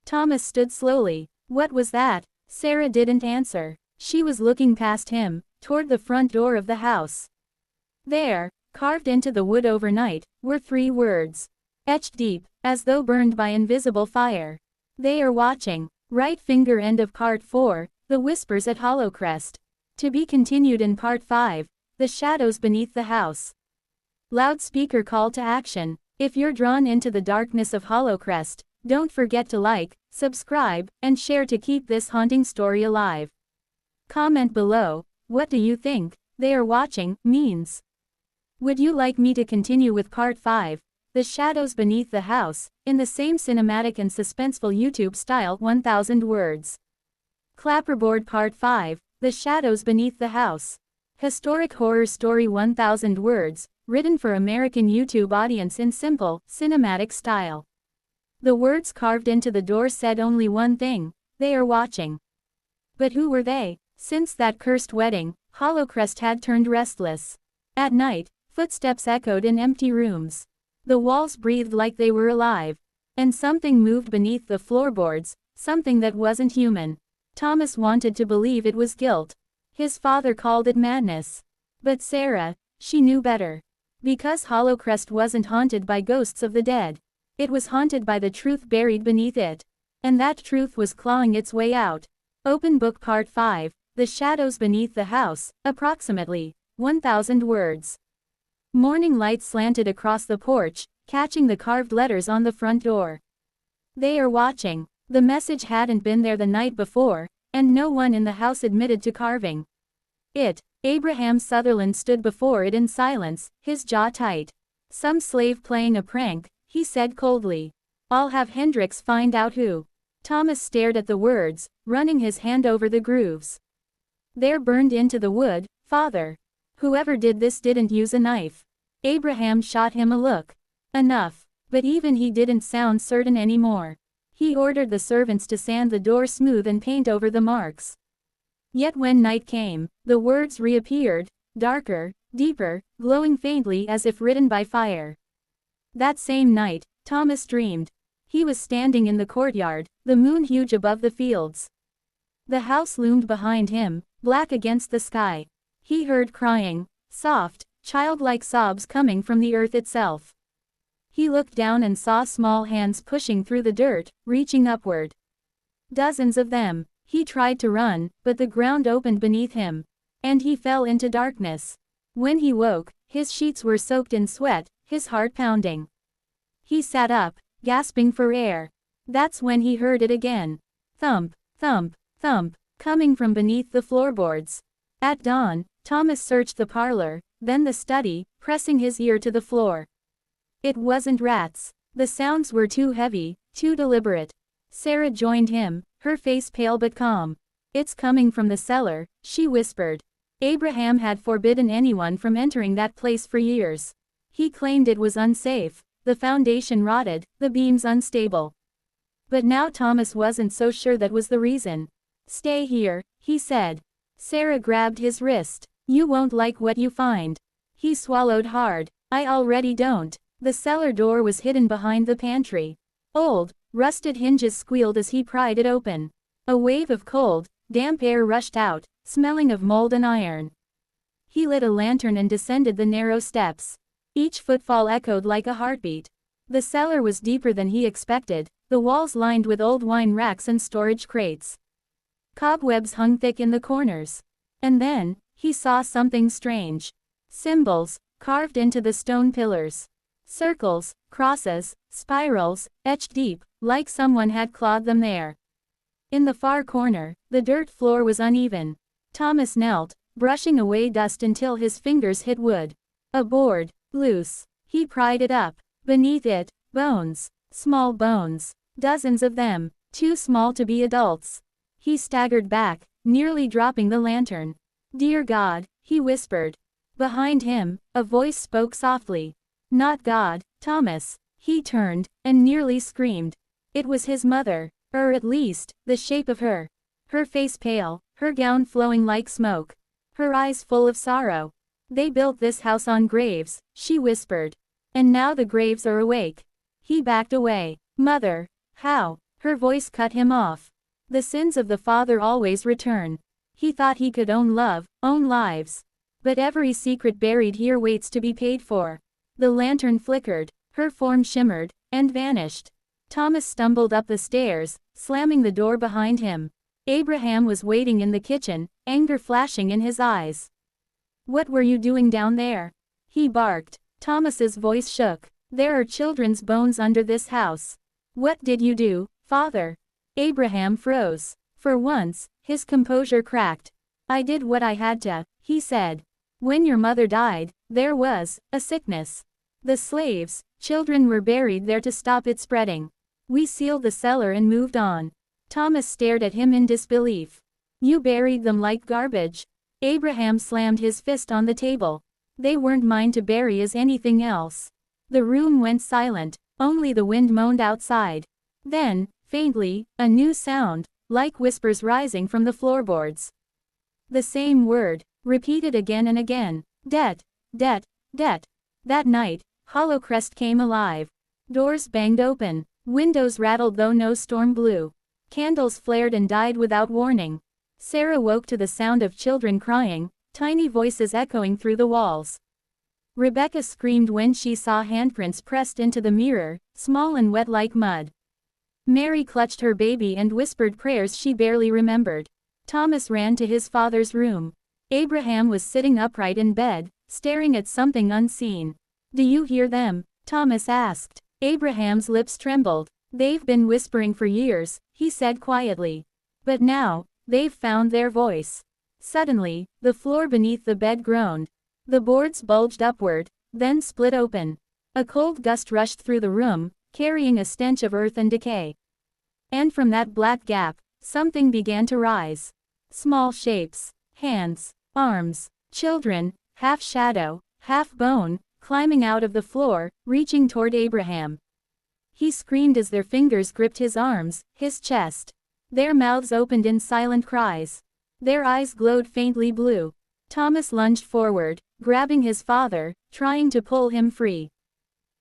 Thomas stood slowly. What was that? Sarah didn't answer. She was looking past him, toward the front door of the house. There, carved into the wood overnight, were 3 words. Etched deep, as though burned by invisible fire. They are watching. Right finger end of part 4, The Whispers at Hollowcrest. To be continued in part 5, The Shadows Beneath the House. Loudspeaker call to action. If you're drawn into the darkness of Hollowcrest, don't forget to like, subscribe, and share to keep this haunting story alive. Comment below, what do you think "they are watching" means? Would you like me to continue with part 5, The Shadows Beneath the House, in the same cinematic and suspenseful YouTube style 1000 words? Clapperboard part 5, The Shadows Beneath the House. Historic horror story 1000 words, written for American YouTube audience in simple, cinematic style. The words carved into the door said only one thing: they are watching. But who were they? Since that cursed wedding, Hollowcrest had turned restless. At night, footsteps echoed in empty rooms. The walls breathed like they were alive. And something moved beneath the floorboards, something that wasn't human. Thomas wanted to believe it was guilt. His father called it madness. But Sarah, she knew better. Because Hollowcrest wasn't haunted by ghosts of the dead. It was haunted by the truth buried beneath it. And that truth was clawing its way out. Open book part 5, The Shadows Beneath the House, approximately 1000 words. Morning light slanted across the porch, catching the carved letters on the front door. They are watching. The message hadn't been there the night before, and no one in the house admitted to carving it. Abraham Sutherland stood before it in silence, his jaw tight. Some slave playing a prank, he said coldly. I'll have Hendrix find out who. Thomas stared at the words, running his hand over the grooves. They're burned into the wood, father. Whoever did this didn't use a knife. Abraham shot him a look. Enough. But even he didn't sound certain anymore. He ordered the servants to sand the door smooth and paint over the marks. Yet when night came, the words reappeared, darker, deeper, glowing faintly as if written by fire. That same night, Thomas dreamed. He was standing in the courtyard, the moon huge above the fields. The house loomed behind him, black against the sky. He heard crying, soft, childlike sobs coming from the earth itself. He looked down and saw small hands pushing through the dirt, reaching upward. Dozens of them. He tried to run, but the ground opened beneath him. And he fell into darkness. When he woke, his sheets were soaked in sweat, his heart pounding. He sat up, gasping for air. That's when he heard it again. Thump, thump, thump, coming from beneath the floorboards. At dawn, Thomas searched the parlor, then the study, pressing his ear to the floor. It wasn't rats. The sounds were too heavy, too deliberate. Sarah joined him, her face pale but calm. It's coming from the cellar, she whispered. Abraham had forbidden anyone from entering that place for years. He claimed it was unsafe, the foundation rotted, the beams unstable. But now Thomas wasn't so sure that was the reason. Stay here, he said. Sarah grabbed his wrist. You won't like what you find. He swallowed hard. I already don't. The cellar door was hidden behind the pantry. Old, rusted hinges squealed as he pried it open. A wave of cold, damp air rushed out, smelling of mold and iron. He lit a lantern and descended the narrow steps. Each footfall echoed like a heartbeat. The cellar was deeper than he expected, the walls lined with old wine racks and storage crates. Cobwebs hung thick in the corners. And then, he saw something strange. Symbols, carved into the stone pillars. Circles, crosses, spirals, etched deep, like someone had clawed them there. In the far corner, the dirt floor was uneven. Thomas knelt, brushing away dust until his fingers hit wood. A board, loose. He pried it up. Beneath it, bones. Small bones. Dozens of them, too small to be adults. He staggered back, nearly dropping the lantern. "Dear God," he whispered. Behind him, a voice spoke softly. "Not God, Thomas." He turned, and nearly screamed. It was his mother, or at least, the shape of her. Her face pale, her gown flowing like smoke. Her eyes full of sorrow. "They built this house on graves," she whispered. "And now the graves are awake." He backed away. "Mother, how?" Her voice cut him off. "The sins of the father always return." He thought he could own love, own lives. But every secret buried here waits to be paid for. The lantern flickered, her form shimmered, and vanished. Thomas stumbled up the stairs, slamming the door behind him. Abraham was waiting in the kitchen, anger flashing in his eyes. "What were you doing down there?" he barked. Thomas's voice shook. "There are children's bones under this house." "What did you do, father?" Abraham froze. For once, his composure cracked. "I did what I had to," he said. "When your mother died, there was a sickness. The slaves, children were buried there to stop it spreading. We sealed the cellar and moved on." Thomas stared at him in disbelief. "You buried them like garbage." Abraham slammed his fist on the table. "They weren't mine to bury as anything else." The room went silent, only the wind moaned outside. Then, faintly, a new sound, like whispers rising from the floorboards. The same word, repeated again and again. Debt, debt, debt. That night, Hollowcrest came alive. Doors banged open, windows rattled though no storm blew. Candles flared and died without warning. Sarah woke to the sound of children crying, tiny voices echoing through the walls. Rebecca screamed when she saw handprints pressed into the mirror, small and wet like mud. Mary clutched her baby and whispered prayers she barely remembered. Thomas ran to his father's room. Abraham was sitting upright in bed, staring at something unseen. "Do you hear them?" Thomas asked. Abraham's lips trembled. "They've been whispering for years," he said quietly. "But now, they've found their voice." Suddenly, the floor beneath the bed groaned. The boards bulged upward, then split open. A cold gust rushed through the room, carrying a stench of earth and decay. And from that black gap, something began to rise. Small shapes, hands, arms, children, half shadow, half bone, climbing out of the floor, reaching toward Abraham. He screamed as their fingers gripped his arms, his chest. Their mouths opened in silent cries. Their eyes glowed faintly blue. Thomas lunged forward, grabbing his father, trying to pull him free.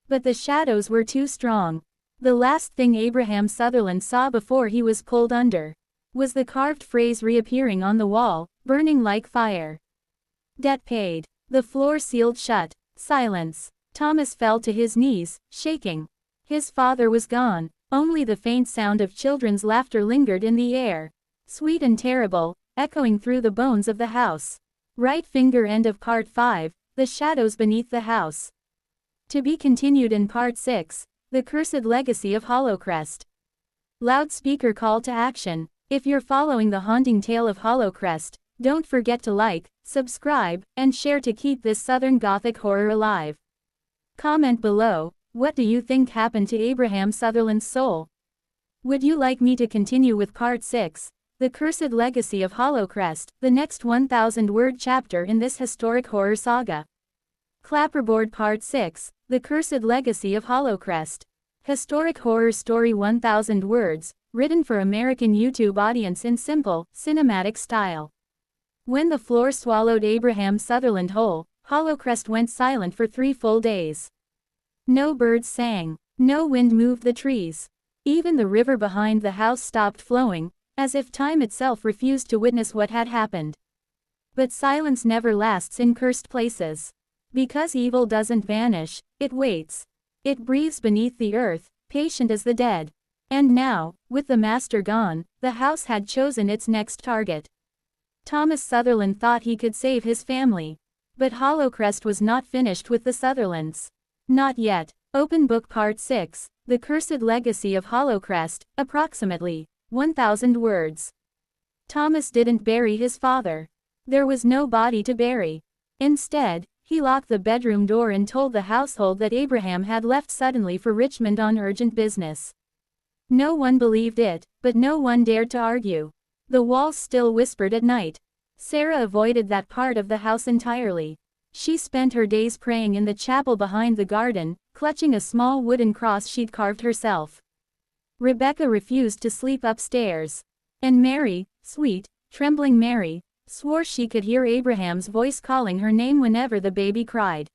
But the shadows were too strong. The last thing Abraham Sutherland saw before he was pulled under was the carved phrase reappearing on the wall, burning like fire. "Debt paid." The floor sealed shut. Silence. Thomas fell to his knees, shaking. His father was gone. Only the faint sound of children's laughter lingered in the air. Sweet and terrible, echoing through the bones of the house. Right finger end of Part 5, The Shadows Beneath the House. To be continued in Part 6, The Cursed Legacy of Hollowcrest. Loudspeaker call to action. If you're following the haunting tale of Hollowcrest, don't forget to like, subscribe, and share to keep this Southern Gothic horror alive. Comment below, what do you think happened to Abraham Sutherland's soul? Would you like me to continue with Part 6, The Cursed Legacy of Hollowcrest, the next 1,000-word chapter in this historic horror saga? Clapperboard Part 6, The Cursed Legacy of Hollowcrest. Historic horror story 1,000 words, written for American YouTube audience in simple, cinematic style. When the floor swallowed Abraham Sutherland whole, Hollowcrest went silent for 3 full days. No birds sang. No wind moved the trees. Even the river behind the house stopped flowing, as if time itself refused to witness what had happened. But silence never lasts in cursed places. Because evil doesn't vanish, it waits. It breathes beneath the earth, patient as the dead. And now, with the master gone, the house had chosen its next target. Thomas Sutherland thought he could save his family. But Hollowcrest was not finished with the Sutherlands. Not yet. Open Book Part 6, The Cursed Legacy of Hollowcrest, approximately 1,000 words. Thomas didn't bury his father. There was no body to bury. Instead, he locked the bedroom door and told the household that Abraham had left suddenly for Richmond on urgent business. No one believed it, but no one dared to argue. The walls still whispered at night. Sarah avoided that part of the house entirely. She spent her days praying in the chapel behind the garden, clutching a small wooden cross she'd carved herself. Rebecca refused to sleep upstairs. And Mary, sweet, trembling Mary, swore she could hear Abraham's voice calling her name whenever the baby cried.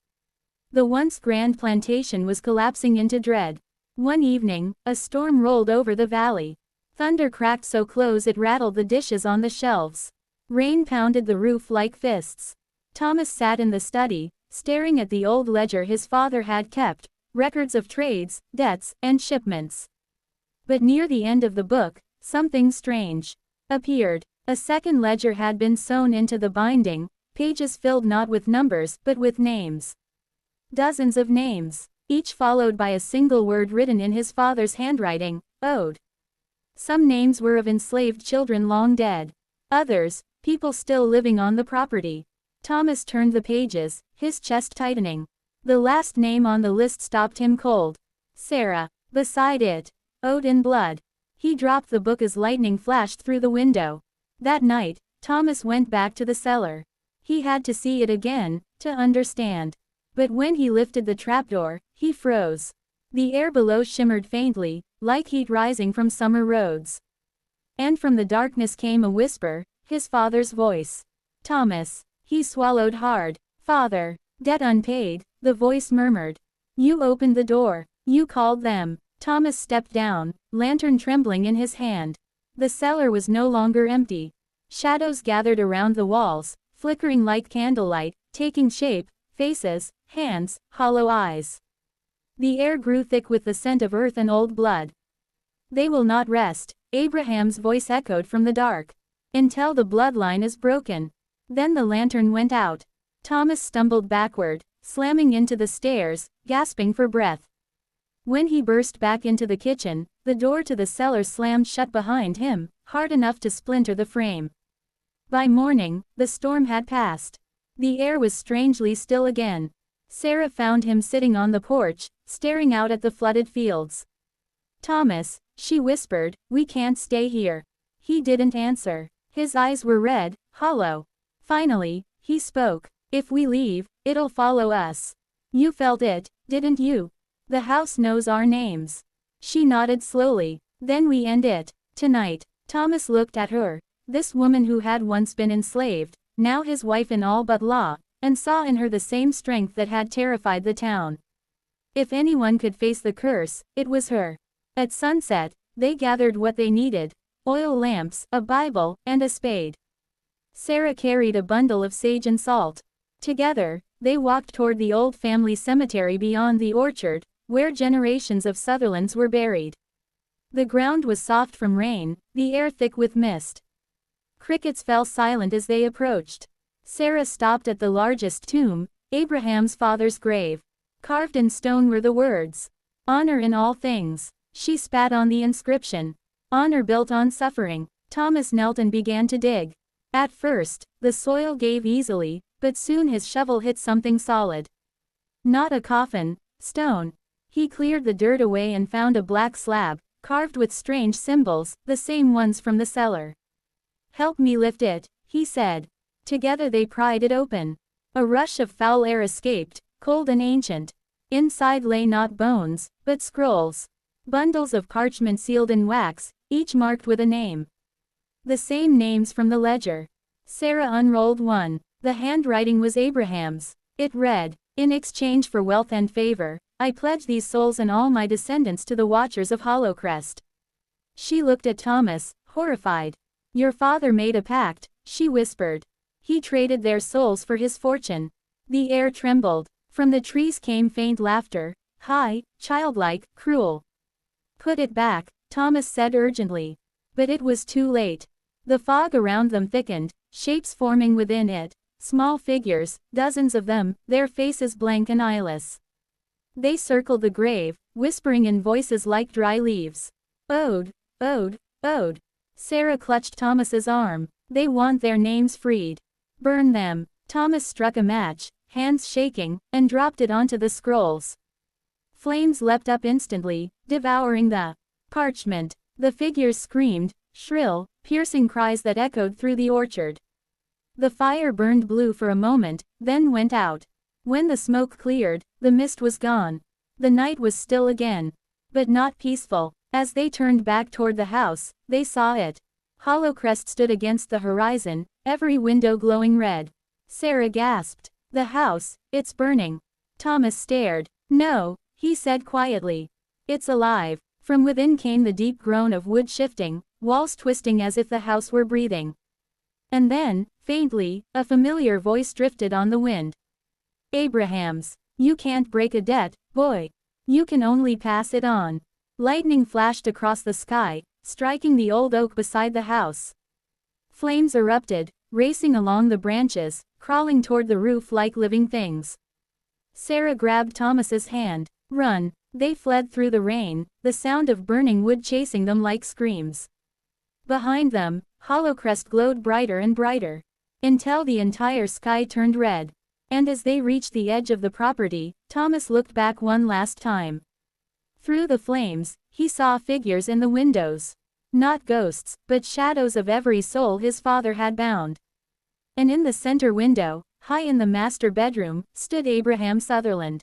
The once grand plantation was collapsing into dread. One evening, a storm rolled over the valley. Thunder cracked so close it rattled the dishes on the shelves. Rain pounded the roof like fists. Thomas sat in the study, staring at the old ledger his father had kept, records of trades, debts, and shipments. But near the end of the book, something strange appeared. A second ledger had been sewn into the binding, pages filled not with numbers but with names. Dozens of names, each followed by a single word written in his father's handwriting, Ode. Some names were of enslaved children long dead. Others, people still living on the property. Thomas turned the pages, his chest tightening. The last name on the list stopped him cold. Sarah. Beside it, Ode in blood. He dropped the book as lightning flashed through the window. That night, Thomas went back to the cellar. He had to see it again, to understand. But when he lifted the trapdoor, he froze. The air below shimmered faintly, like heat rising from summer roads. And from the darkness came a whisper, his father's voice. Thomas. He swallowed hard. Father. Debt unpaid, the voice murmured. You opened the door. You called them. Thomas stepped down, lantern trembling in his hand. The cellar was no longer empty. Shadows gathered around the walls, flickering like candlelight, taking shape, faces, hands, hollow eyes. The air grew thick with the scent of earth and old blood. They will not rest, Abraham's voice echoed from the dark. Until the bloodline is broken. Then the lantern went out. Thomas stumbled backward, slamming into the stairs, gasping for breath. When he burst back into the kitchen, the door to the cellar slammed shut behind him, hard enough to splinter the frame. By morning, the storm had passed. The air was strangely still again. Sarah found him sitting on the porch, staring out at the flooded fields. Thomas, she whispered, we can't stay here. He didn't answer. His eyes were red, hollow. Finally, he spoke. If we leave, it'll follow us. You felt it, didn't you? The house knows our names. She nodded slowly. Then we end it. Tonight. Thomas looked at her. This woman who had once been enslaved, now his wife in all but law, and saw in her the same strength that had terrified the town. If anyone could face the curse, it was her. At sunset, they gathered what they needed: oil lamps, a Bible, and a spade. Sarah carried a bundle of sage and salt. Together, they walked toward the old family cemetery beyond the orchard, where generations of Sutherlands were buried. The ground was soft from rain, the air thick with mist. Crickets fell silent as they approached. Sarah stopped at the largest tomb, Abraham's father's grave. Carved in stone were the words, "Honor in all things." She spat on the inscription. Honor built on suffering. Thomas knelt and began to dig. At first, the soil gave easily, but soon his shovel hit something solid. Not a coffin, stone. He cleared the dirt away and found a black slab, carved with strange symbols, the same ones from the cellar. "Help me lift it," he said. Together they pried it open. A rush of foul air escaped, cold and ancient. Inside lay not bones, but scrolls. Bundles of parchment sealed in wax, each marked with a name. The same names from the ledger. Sarah unrolled one. The handwriting was Abraham's. It read, "In exchange for wealth and favor, I pledge these souls and all my descendants to the Watchers of Hollowcrest." She looked at Thomas, horrified. "Your father made a pact," she whispered. He traded their souls for his fortune. The air trembled. From the trees came faint laughter, high, childlike, cruel. "Put it back," Thomas said urgently. But it was too late. The fog around them thickened, shapes forming within it, small figures, dozens of them, their faces blank and eyeless. They circled the grave, whispering in voices like dry leaves. "Ode, ode, ode." Sarah clutched Thomas's arm. "They want their names freed. Burn them." Thomas struck a match, hands shaking, and dropped it onto the scrolls. Flames leapt up instantly, devouring the parchment. The figures screamed, shrill, piercing cries that echoed through the orchard. The fire burned blue for a moment, then went out. When the smoke cleared, the mist was gone. The night was still again. But not peaceful. As they turned back toward the house, they saw it. Hollowcrest stood against the horizon, every window glowing red. Sarah gasped. "The house, it's burning." Thomas stared. "No," he said quietly. "It's alive." From within came the deep groan of wood shifting, walls twisting as if the house were breathing. And then, faintly, a familiar voice drifted on the wind. "Abraham's. You can't break a debt, boy. You can only pass it on." Lightning flashed across the sky, striking the old oak beside the house. Flames erupted, racing along the branches, crawling toward the roof like living things. Sarah grabbed Thomas's hand. "Run." They fled through the rain, the sound of burning wood chasing them like screams. Behind them, Hollowcrest glowed brighter and brighter, until the entire sky turned red. And as they reached the edge of the property, Thomas looked back one last time. Through the flames, he saw figures in the windows. Not ghosts, but shadows of every soul his father had bound. And in the center window, high in the master bedroom, stood Abraham Sutherland.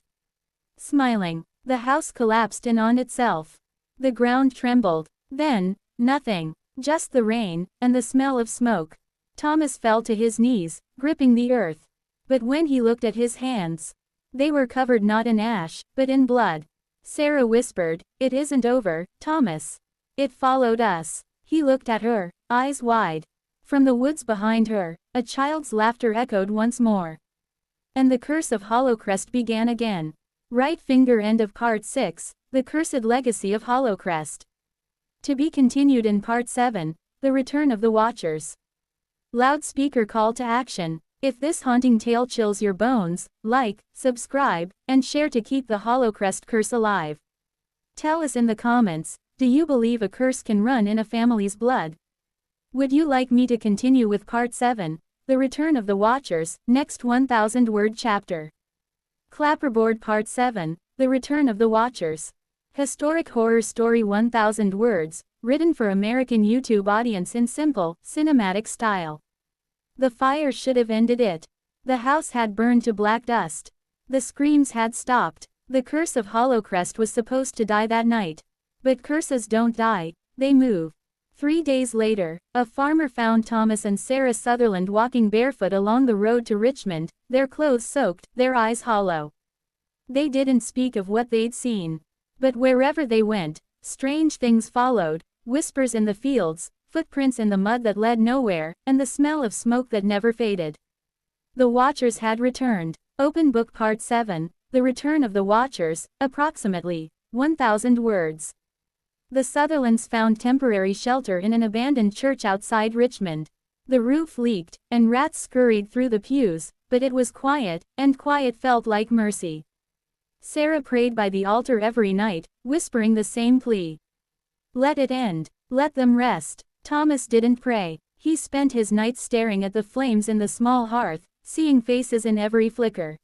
Smiling. The house collapsed in on itself. The ground trembled. Then, nothing. Just the rain, and the smell of smoke. Thomas fell to his knees, gripping the earth. But when he looked at his hands, they were covered not in ash, but in blood. Sarah whispered, "It isn't over, Thomas. It followed us." He looked at her, eyes wide. From the woods behind her, a child's laughter echoed once more. And the curse of Hollowcrest began again. Right finger end of Part 6, The Cursed Legacy of Hollowcrest. To be continued in Part 7, The Return of the Watchers. Loudspeaker call to action. If this haunting tale chills your bones, like, subscribe, and share to keep the Hollowcrest curse alive. Tell us in the comments, do you believe a curse can run in a family's blood? Would you like me to continue with Part 7, The Return of the Watchers, next 1000-word chapter? Clapperboard Part 7, The Return of the Watchers. Historic horror story 1000 words, written for American YouTube audience in simple, cinematic style. The fire should have ended it. The house had burned to black dust. The screams had stopped. The curse of Hollowcrest was supposed to die that night. But curses don't die, they move. 3 days later, a farmer found Thomas and Sarah Sutherland walking barefoot along the road to Richmond, their clothes soaked, their eyes hollow. They didn't speak of what they'd seen. But wherever they went, strange things followed, whispers in the fields, footprints in the mud that led nowhere, and the smell of smoke that never faded. The Watchers had returned. Open Book Part 7, The Return of the Watchers, approximately 1000 words. The Sutherlands found temporary shelter in an abandoned church outside Richmond. The roof leaked, and rats scurried through the pews, but it was quiet, and quiet felt like mercy. Sarah prayed by the altar every night, whispering the same plea. Let it end. Let them rest. Thomas didn't pray. He spent his nights staring at the flames in the small hearth, seeing faces in every flicker.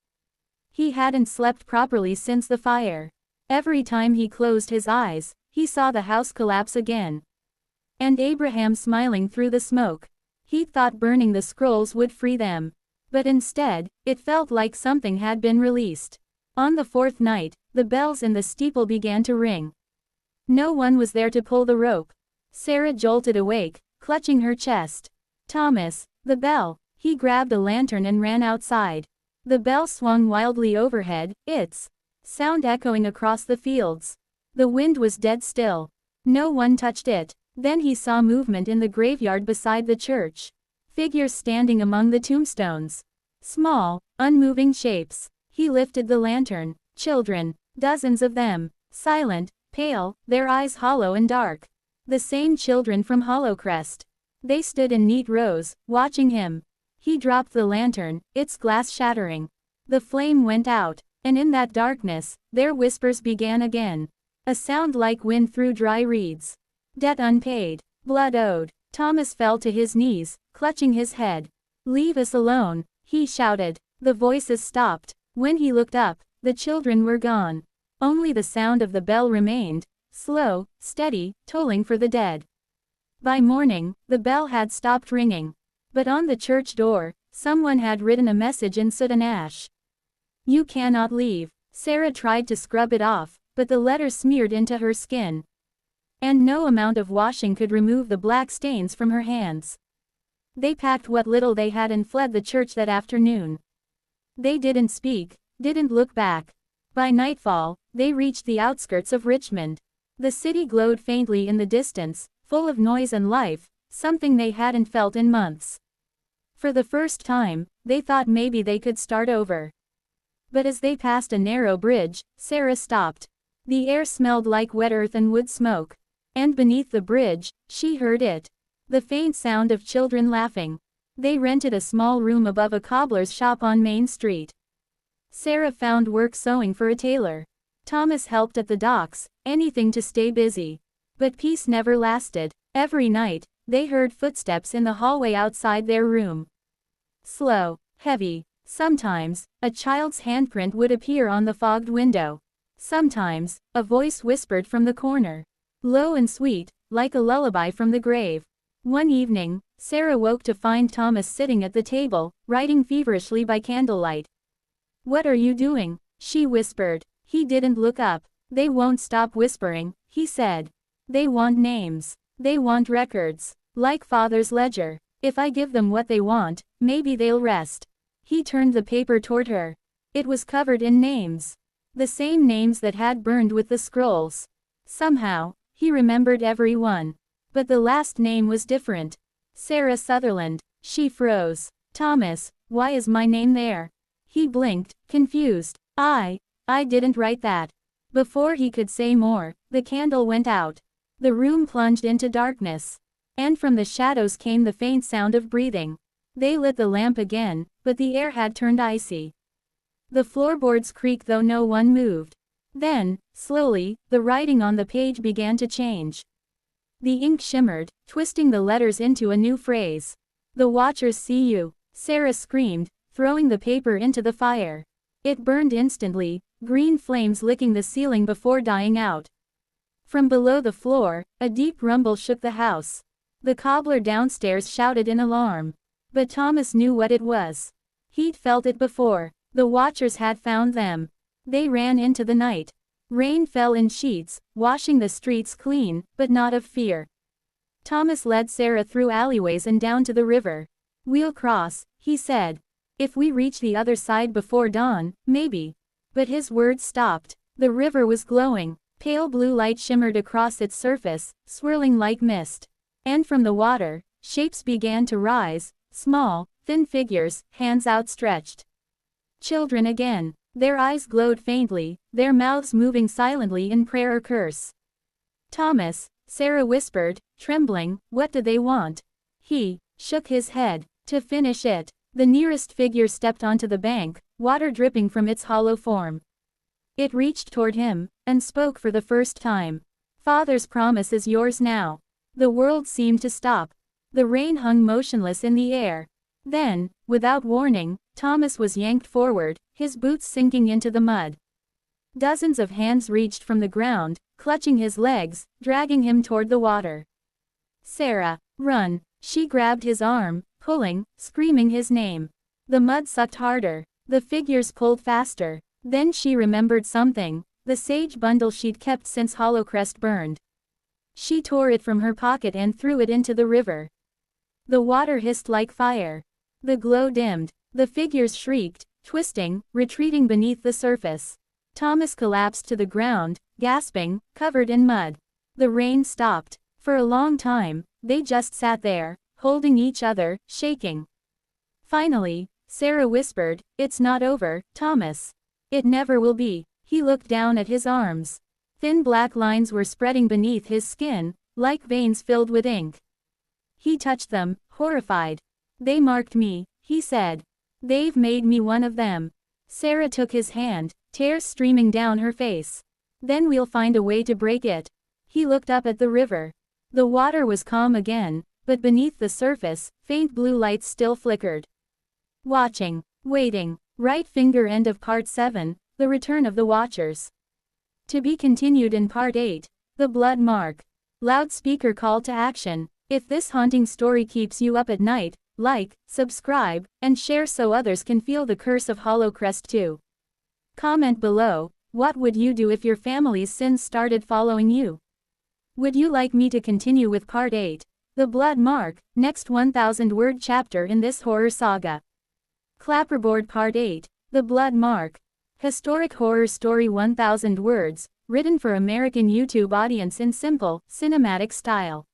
He hadn't slept properly since the fire. Every time he closed his eyes, he saw the house collapse again. And Abraham smiling through the smoke. He thought burning the scrolls would free them. But instead, it felt like something had been released. On the 4th night, the bells in the steeple began to ring. No one was there to pull the rope. Sarah jolted awake, clutching her chest. Thomas, the bell. He grabbed a lantern and ran outside. The bell swung wildly overhead, its sound echoing across the fields. The wind was dead still. No one touched it. Then he saw movement in the graveyard beside the church. Figures standing among the tombstones. Small, unmoving shapes. He lifted the lantern. Children. Dozens of them. Silent, pale, their eyes hollow and dark. The same children from Hollowcrest. They stood in neat rows, watching him. He dropped the lantern, its glass shattering. The flame went out, and in that darkness, their whispers began again. A sound like wind through dry reeds. Debt unpaid. Blood owed. Thomas fell to his knees, clutching his head. "Leave us alone," he shouted. The voices stopped. When he looked up, the children were gone. Only the sound of the bell remained, slow, steady, tolling for the dead. By morning, the bell had stopped ringing. But on the church door, someone had written a message in soot and ash. "You cannot leave." Sarah tried to scrub it off, but the letter smeared into her skin. And no amount of washing could remove the black stains from her hands. They packed what little they had and fled the church that afternoon. They didn't speak, didn't look back. By nightfall, they reached the outskirts of Richmond. The city glowed faintly in the distance, full of noise and life, something they hadn't felt in months. For the first time, they thought maybe they could start over. But as they passed a narrow bridge, Sarah stopped. The air smelled like wet earth and wood smoke. And beneath the bridge, she heard it. The faint sound of children laughing. They rented a small room above a cobbler's shop on Main Street. Sarah found work sewing for a tailor. Thomas helped at the docks, anything to stay busy. But peace never lasted. Every night, they heard footsteps in the hallway outside their room. Slow, heavy. Sometimes, a child's handprint would appear on the fogged window. Sometimes, a voice whispered from the corner. Low and sweet, like a lullaby from the grave. One evening, Sarah woke to find Thomas sitting at the table, writing feverishly by candlelight. "What are you doing?" she whispered. He didn't look up. "They won't stop whispering," he said. "They want names. They want records. Like Father's ledger. If I give them what they want, maybe they'll rest." He turned the paper toward her. It was covered in names. The same names that had burned with the scrolls. Somehow, he remembered every one. But the last name was different. Sarah Sutherland. She froze. "Thomas, why is my name there?" He blinked, confused. I didn't write that." Before he could say more, the candle went out. The room plunged into darkness. And from the shadows came the faint sound of breathing. They lit the lamp again, but the air had turned icy. The floorboards creaked though no one moved. Then, slowly, the writing on the page began to change. The ink shimmered, twisting the letters into a new phrase. "The watchers see you," Sarah screamed, throwing the paper into the fire. It burned instantly, green flames licking the ceiling before dying out. From below the floor, a deep rumble shook the house. The cobbler downstairs shouted in alarm. But Thomas knew what it was. He'd felt it before. The watchers had found them. They ran into the night. Rain fell in sheets, washing the streets clean, but not of fear. Thomas led Sarah through alleyways and down to the river. "We'll cross," he said. "If we reach the other side before dawn, maybe." But his words stopped. The river was glowing. Pale blue light shimmered across its surface, swirling like mist. And from the water, shapes began to rise, small, thin figures, hands outstretched. Children again. Their eyes glowed faintly, their mouths moving silently in prayer or curse. "Thomas," Sarah whispered, trembling, "what do they want?" He shook his head. To finish it, the nearest figure stepped onto the bank, water dripping from its hollow form. It reached toward him, and spoke for the first time. "Father's promise is yours now." The world seemed to stop. The rain hung motionless in the air. Then, without warning, Thomas was yanked forward, his boots sinking into the mud. Dozens of hands reached from the ground, clutching his legs, dragging him toward the water. "Sarah, run!" She grabbed his arm, pulling, screaming his name. The mud sucked harder. The figures pulled faster. Then she remembered something, the sage bundle she'd kept since Hollowcrest burned. She tore it from her pocket and threw it into the river. The water hissed like fire. The glow dimmed. The figures shrieked, twisting, retreating beneath the surface. Thomas collapsed to the ground, gasping, covered in mud. The rain stopped. For a long time, they just sat there, holding each other, shaking. Finally, Sarah whispered, "It's not over, Thomas. It never will be." He looked down at his arms. Thin black lines were spreading beneath his skin, like veins filled with ink. He touched them, horrified. "They marked me," he said. "They've made me one of them." Sarah took his hand, tears streaming down her face. "Then we'll find a way to break it." He looked up at the river. The water was calm again, but beneath the surface, faint blue lights still flickered. Watching, waiting. Right finger end of Part 7, The Return of the Watchers. To be continued in Part 8, The Blood Mark. Loudspeaker call to action. If this haunting story keeps you up at night, like, subscribe, and share so others can feel the curse of Hollowcrest too. Comment below, what would you do if your family's sins started following you? Would you like me to continue with Part 8, The Blood Mark, next 1,000-word chapter in this horror saga? Clapperboard Part 8, The Blood Mark. Historic horror story 1,000 words, written for American YouTube audience in simple, cinematic style.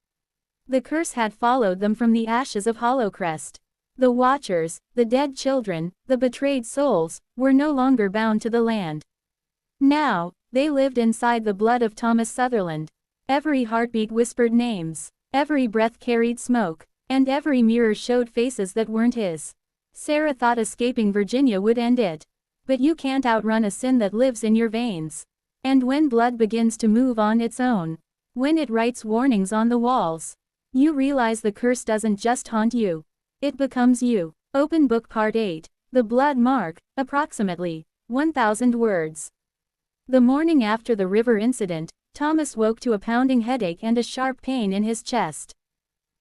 The curse had followed them from the ashes of Hollowcrest. The Watchers, the dead children, the betrayed souls, were no longer bound to the land. Now, they lived inside the blood of Thomas Sutherland. Every heartbeat whispered names, every breath carried smoke, and every mirror showed faces that weren't his. Sarah thought escaping Virginia would end it. But you can't outrun a sin that lives in your veins. And when blood begins to move on its own, when it writes warnings on the walls, you realize the curse doesn't just haunt you. It becomes you. Open Book Part 8, The Blood Mark, approximately 1,000 words. The morning after the river incident, Thomas woke to a pounding headache and a sharp pain in his chest.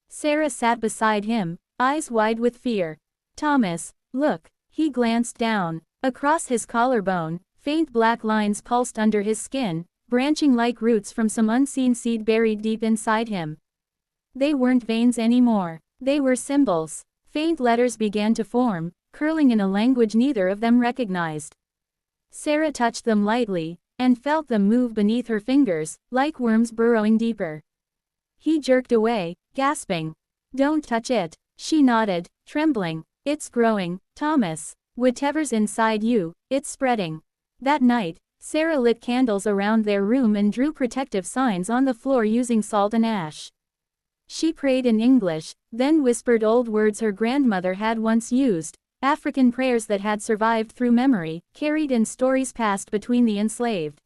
Sarah sat beside him, eyes wide with fear. "Thomas, look." He glanced down. Across his collarbone, faint black lines pulsed under his skin, branching like roots from some unseen seed buried deep inside him. They weren't veins anymore. They were symbols. Faint letters began to form, curling in a language neither of them recognized. Sarah touched them lightly, and felt them move beneath her fingers, like worms burrowing deeper. He jerked away, gasping. "Don't touch it." She nodded, trembling. "It's growing, Thomas. Whatever's inside you, it's spreading." That night, Sarah lit candles around their room and drew protective signs on the floor using salt and ash. She prayed in English, then whispered old words her grandmother had once used, African prayers that had survived through memory, carried in stories passed between the enslaved.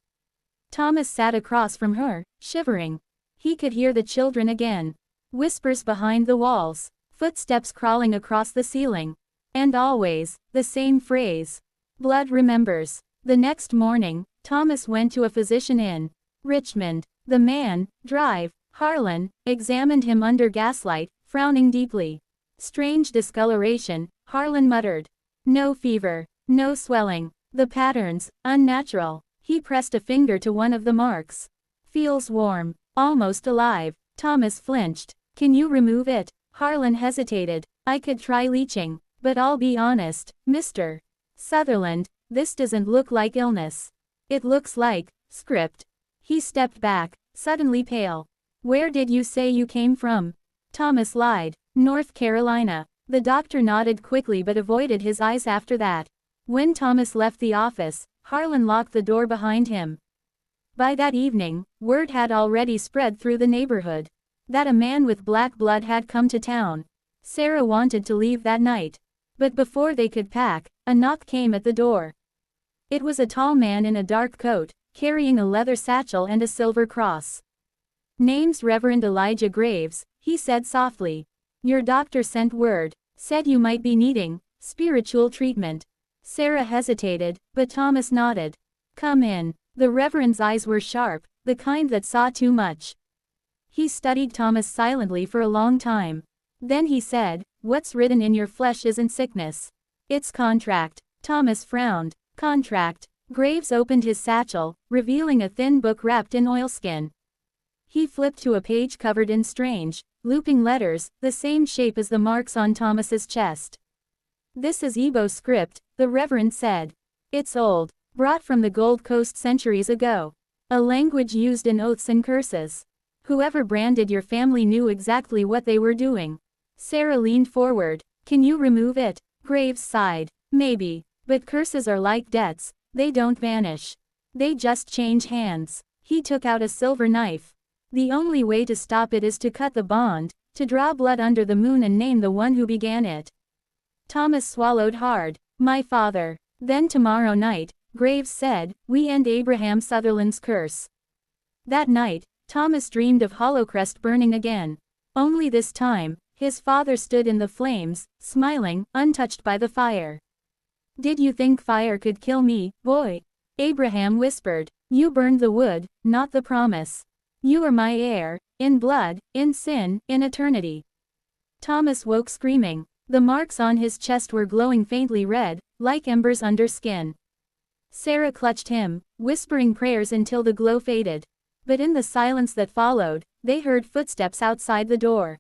Thomas sat across from her, shivering. He could hear the children again. Whispers behind the walls, footsteps crawling across the ceiling. And always, the same phrase. Blood remembers. The next morning, Thomas went to a physician in Richmond. The man, Drive, Harlan, examined him under gaslight, frowning deeply. "Strange discoloration," Harlan muttered. "No fever, no swelling. The patterns, unnatural." He pressed a finger to one of the marks. "Feels warm, almost alive." Thomas flinched. "Can you remove it?" Harlan hesitated. "I could try leeching. But I'll be honest, Mr. Sutherland, this doesn't look like illness. It looks like script." He stepped back, suddenly pale. "Where did you say you came from?" Thomas lied. "North Carolina." The doctor nodded quickly but avoided his eyes after that. When Thomas left the office, Harlan locked the door behind him. By that evening, word had already spread through the neighborhood that a man with black blood had come to town. Sarah wanted to leave that night. But before they could pack, a knock came at the door. It was a tall man in a dark coat, carrying a leather satchel and a silver cross. "Name's Reverend Elijah Graves," he said softly. "Your doctor sent word. Said you might be needing spiritual treatment." Sarah hesitated, but Thomas nodded. "Come in." The Reverend's eyes were sharp, the kind that saw too much. He studied Thomas silently for a long time. Then he said, "What's written in your flesh isn't sickness. It's contract." Thomas frowned. "Contract." Graves opened his satchel, revealing a thin book wrapped in oilskin. He flipped to a page covered in strange, looping letters, the same shape as the marks on Thomas's chest. "This is Igbo script," the Reverend said. "It's old, brought from the Gold Coast centuries ago. A language used in oaths and curses. Whoever branded your family knew exactly what they were doing. Sarah leaned forward. Can you remove it? Graves sighed. Maybe. But curses are like debts, they don't vanish. They just change hands. He took out a silver knife. The only way to stop it is to cut the bond, to draw blood under the moon and name the one who began it. Thomas swallowed hard. My father. Then tomorrow night, Graves said, we end Abraham Sutherland's curse. That night, Thomas dreamed of Hollowcrest burning again. Only this time, his father stood in the flames, smiling, untouched by the fire. Did you think fire could kill me, boy? Abraham whispered. You burned the wood, not the promise. You are my heir, in blood, in sin, in eternity. Thomas woke screaming. The marks on his chest were glowing faintly red, like embers under skin. Sarah clutched him, whispering prayers until the glow faded. But in the silence that followed, they heard footsteps outside the door.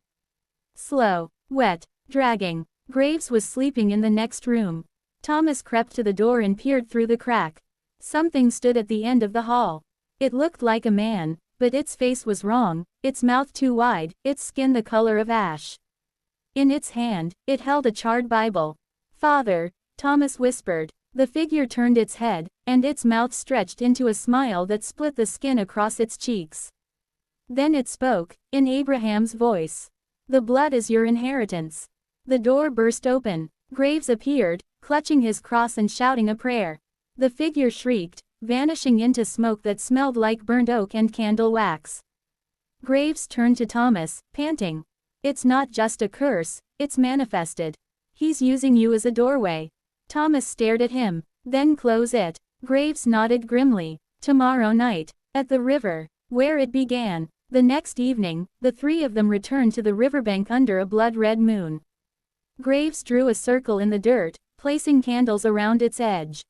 Slow, wet, dragging. Graves was sleeping in the next room. Thomas crept to the door and peered through the crack. Something stood at the end of the hall. It looked like a man, but its face was wrong, its mouth too wide, its skin the color of ash. In its hand, it held a charred Bible. Father, Thomas whispered. The figure turned its head, and its mouth stretched into a smile that split the skin across its cheeks. Then it spoke, in Abraham's voice. The blood is your inheritance. The door burst open. Graves appeared, clutching his cross and shouting a prayer. The figure shrieked, vanishing into smoke that smelled like burnt oak and candle wax. Graves turned to Thomas, panting. It's not just a curse, it's manifested. He's using you as a doorway. Thomas stared at him. Then close it. Graves nodded grimly. Tomorrow night, at the river, where it began. The next evening, the three of them returned to the riverbank under a blood-red moon. Graves drew a circle in the dirt, placing candles around its edge.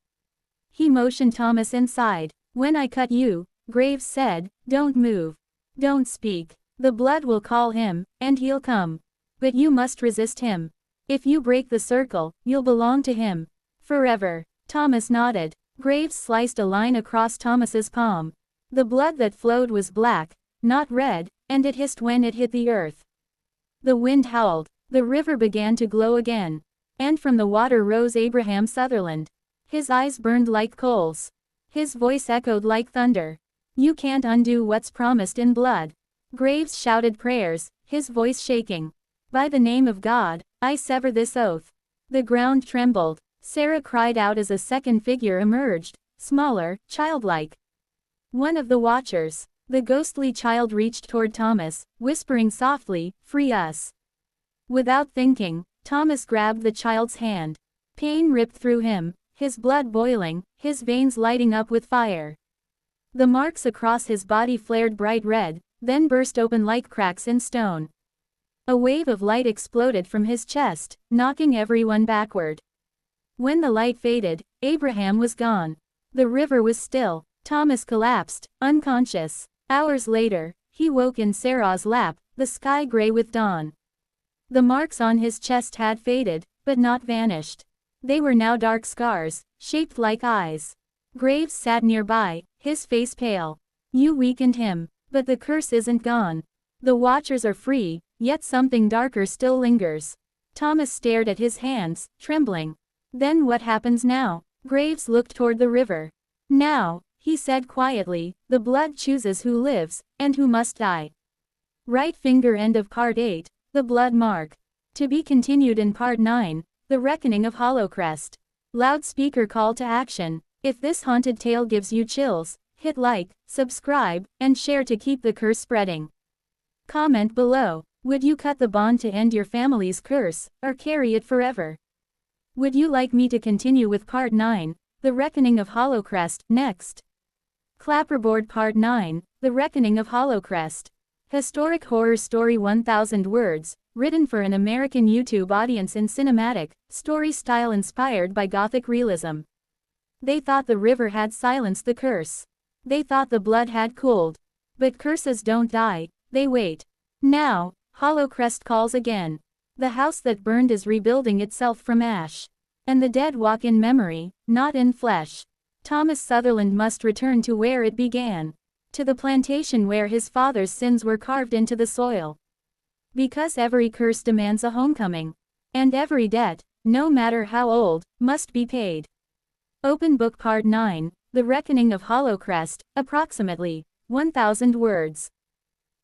He motioned Thomas inside. When I cut you, Graves said, don't move. Don't speak. The blood will call him, and he'll come. But you must resist him. If you break the circle, you'll belong to him. Forever. Thomas nodded. Graves sliced a line across Thomas's palm. The blood that flowed was black, not red, and it hissed when it hit the earth. The wind howled. The river began to glow again. And from the water rose Abraham Sutherland. His eyes burned like coals. His voice echoed like thunder. You can't undo what's promised in blood. Graves shouted prayers, his voice shaking. By the name of God, I sever this oath. The ground trembled. Sarah cried out as a second figure emerged, smaller, childlike. One of the watchers. The ghostly child reached toward Thomas, whispering softly, free us. Without thinking, Thomas grabbed the child's hand. Pain ripped through him, his blood boiling, his veins lighting up with fire. The marks across his body flared bright red, then burst open like cracks in stone. A wave of light exploded from his chest, knocking everyone backward. When the light faded, Abraham was gone. The river was still. Thomas collapsed, unconscious. Hours later, he woke in Sarah's lap, the sky gray with dawn. The marks on his chest had faded, but not vanished. They were now dark scars, shaped like eyes. Graves sat nearby, his face pale. You weakened him, but the curse isn't gone. The watchers are free, yet something darker still lingers. Thomas stared at his hands, trembling. Then what happens now? Graves looked toward the river. Now, he said quietly, the blood chooses who lives, and who must die. Right finger end of Part 8, The Blood Mark. To be continued in Part 9, The Reckoning of Hollowcrest. Loudspeaker call to action. If this haunted tale gives you chills, hit like, subscribe, and share to keep the curse spreading. Comment below. Would you cut the bond to end your family's curse, or carry it forever? Would you like me to continue with Part 9, The Reckoning of Hollowcrest, next? Clapperboard Part 9, The Reckoning of Hollowcrest. Historic horror story 1000 words, written for an American YouTube audience in cinematic, story style inspired by Gothic realism. They thought the river had silenced the curse. They thought the blood had cooled. But curses don't die, they wait. Now, Hollowcrest calls again. The house that burned is rebuilding itself from ash. And the dead walk in memory, not in flesh. Thomas Sutherland must return to where it began. To the plantation where his father's sins were carved into the soil. Because every curse demands a homecoming. And every debt, no matter how old, must be paid. Open Book Part 9, The Reckoning of Hollowcrest, approximately 1,000 words.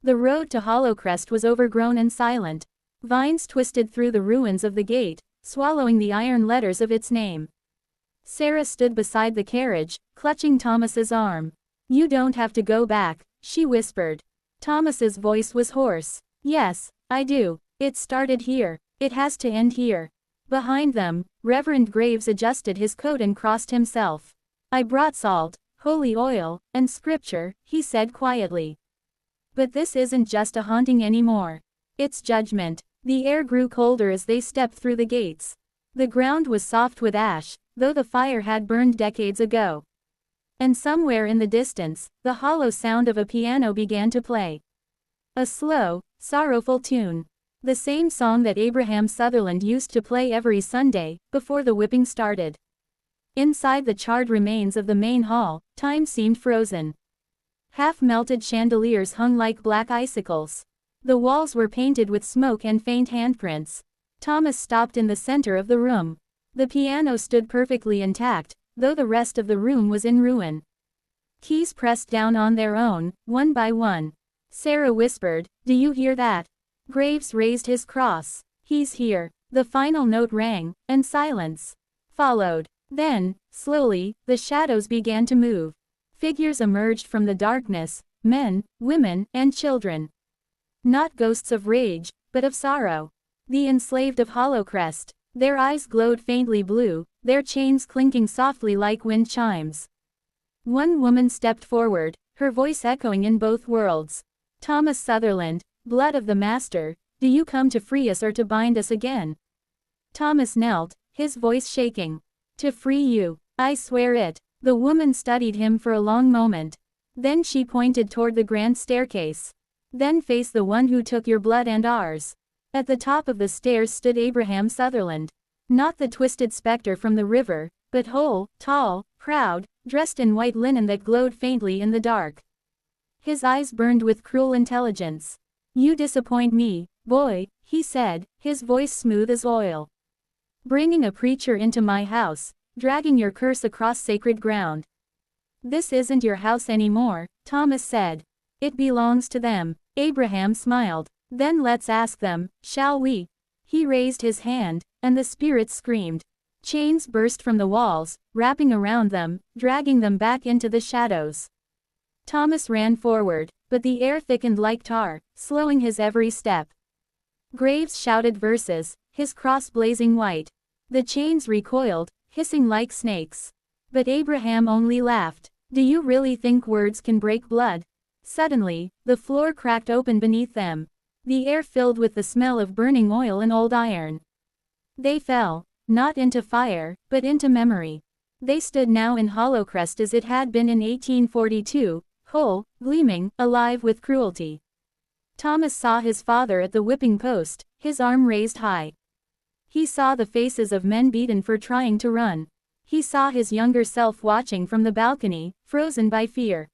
The road to Hollowcrest was overgrown and silent. Vines twisted through the ruins of the gate, swallowing the iron letters of its name. Sarah stood beside the carriage, clutching Thomas's arm. "You don't have to go back," she whispered. Thomas's voice was hoarse. "Yes, I do. It started here. It has to end here." Behind them, Reverend Graves adjusted his coat and crossed himself. "I brought salt, holy oil, and scripture," he said quietly. "But this isn't just a haunting anymore. It's judgment." The air grew colder as they stepped through the gates. The ground was soft with ash, though the fire had burned decades ago. And somewhere in the distance, the hollow sound of a piano began to play. A slow, sorrowful tune. The same song that Abraham Sutherland used to play every Sunday, before the whipping started. Inside the charred remains of the main hall, time seemed frozen. Half-melted chandeliers hung like black icicles. The walls were painted with smoke and faint handprints. Thomas stopped in the center of the room. The piano stood perfectly intact, though the rest of the room was in ruin. Keys pressed down on their own, one by one. Sarah whispered, "Do you hear that?" Graves raised his cross. "He's here." The final note rang, and silence followed. Then, slowly, the shadows began to move. Figures emerged from the darkness, men, women, and children. Not ghosts of rage, but of sorrow. The enslaved of Hollowcrest. Their eyes glowed faintly blue, their chains clinking softly like wind chimes. One woman stepped forward, her voice echoing in both worlds. "Thomas Sutherland, blood of the Master, do you come to free us or to bind us again?" Thomas knelt, his voice shaking. "To free you, I swear it." The woman studied him for a long moment. Then she pointed toward the grand staircase. "Then face the one who took your blood and ours." At the top of the stairs stood Abraham Sutherland. Not the twisted specter from the river, but whole, tall, proud, dressed in white linen that glowed faintly in the dark. His eyes burned with cruel intelligence. "You disappoint me, boy," he said, his voice smooth as oil. "Bringing a preacher into my house, dragging your curse across sacred ground." "This isn't your house anymore," Thomas said. "It belongs to them." Abraham smiled. "Then let's ask them, shall we?" He raised his hand, and the spirits screamed. Chains burst from the walls, wrapping around them, dragging them back into the shadows. Thomas ran forward, but the air thickened like tar, slowing his every step. Graves shouted verses, his cross blazing white. The chains recoiled, hissing like snakes. But Abraham only laughed. "Do you really think words can break blood?" Suddenly, the floor cracked open beneath them. The air filled with the smell of burning oil and old iron. They fell, not into fire, but into memory. They stood now in Hollowcrest as it had been in 1842, whole, gleaming, alive with cruelty. Thomas saw his father at the whipping post, his arm raised high. He saw the faces of men beaten for trying to run. He saw his younger self watching from the balcony, frozen by fear.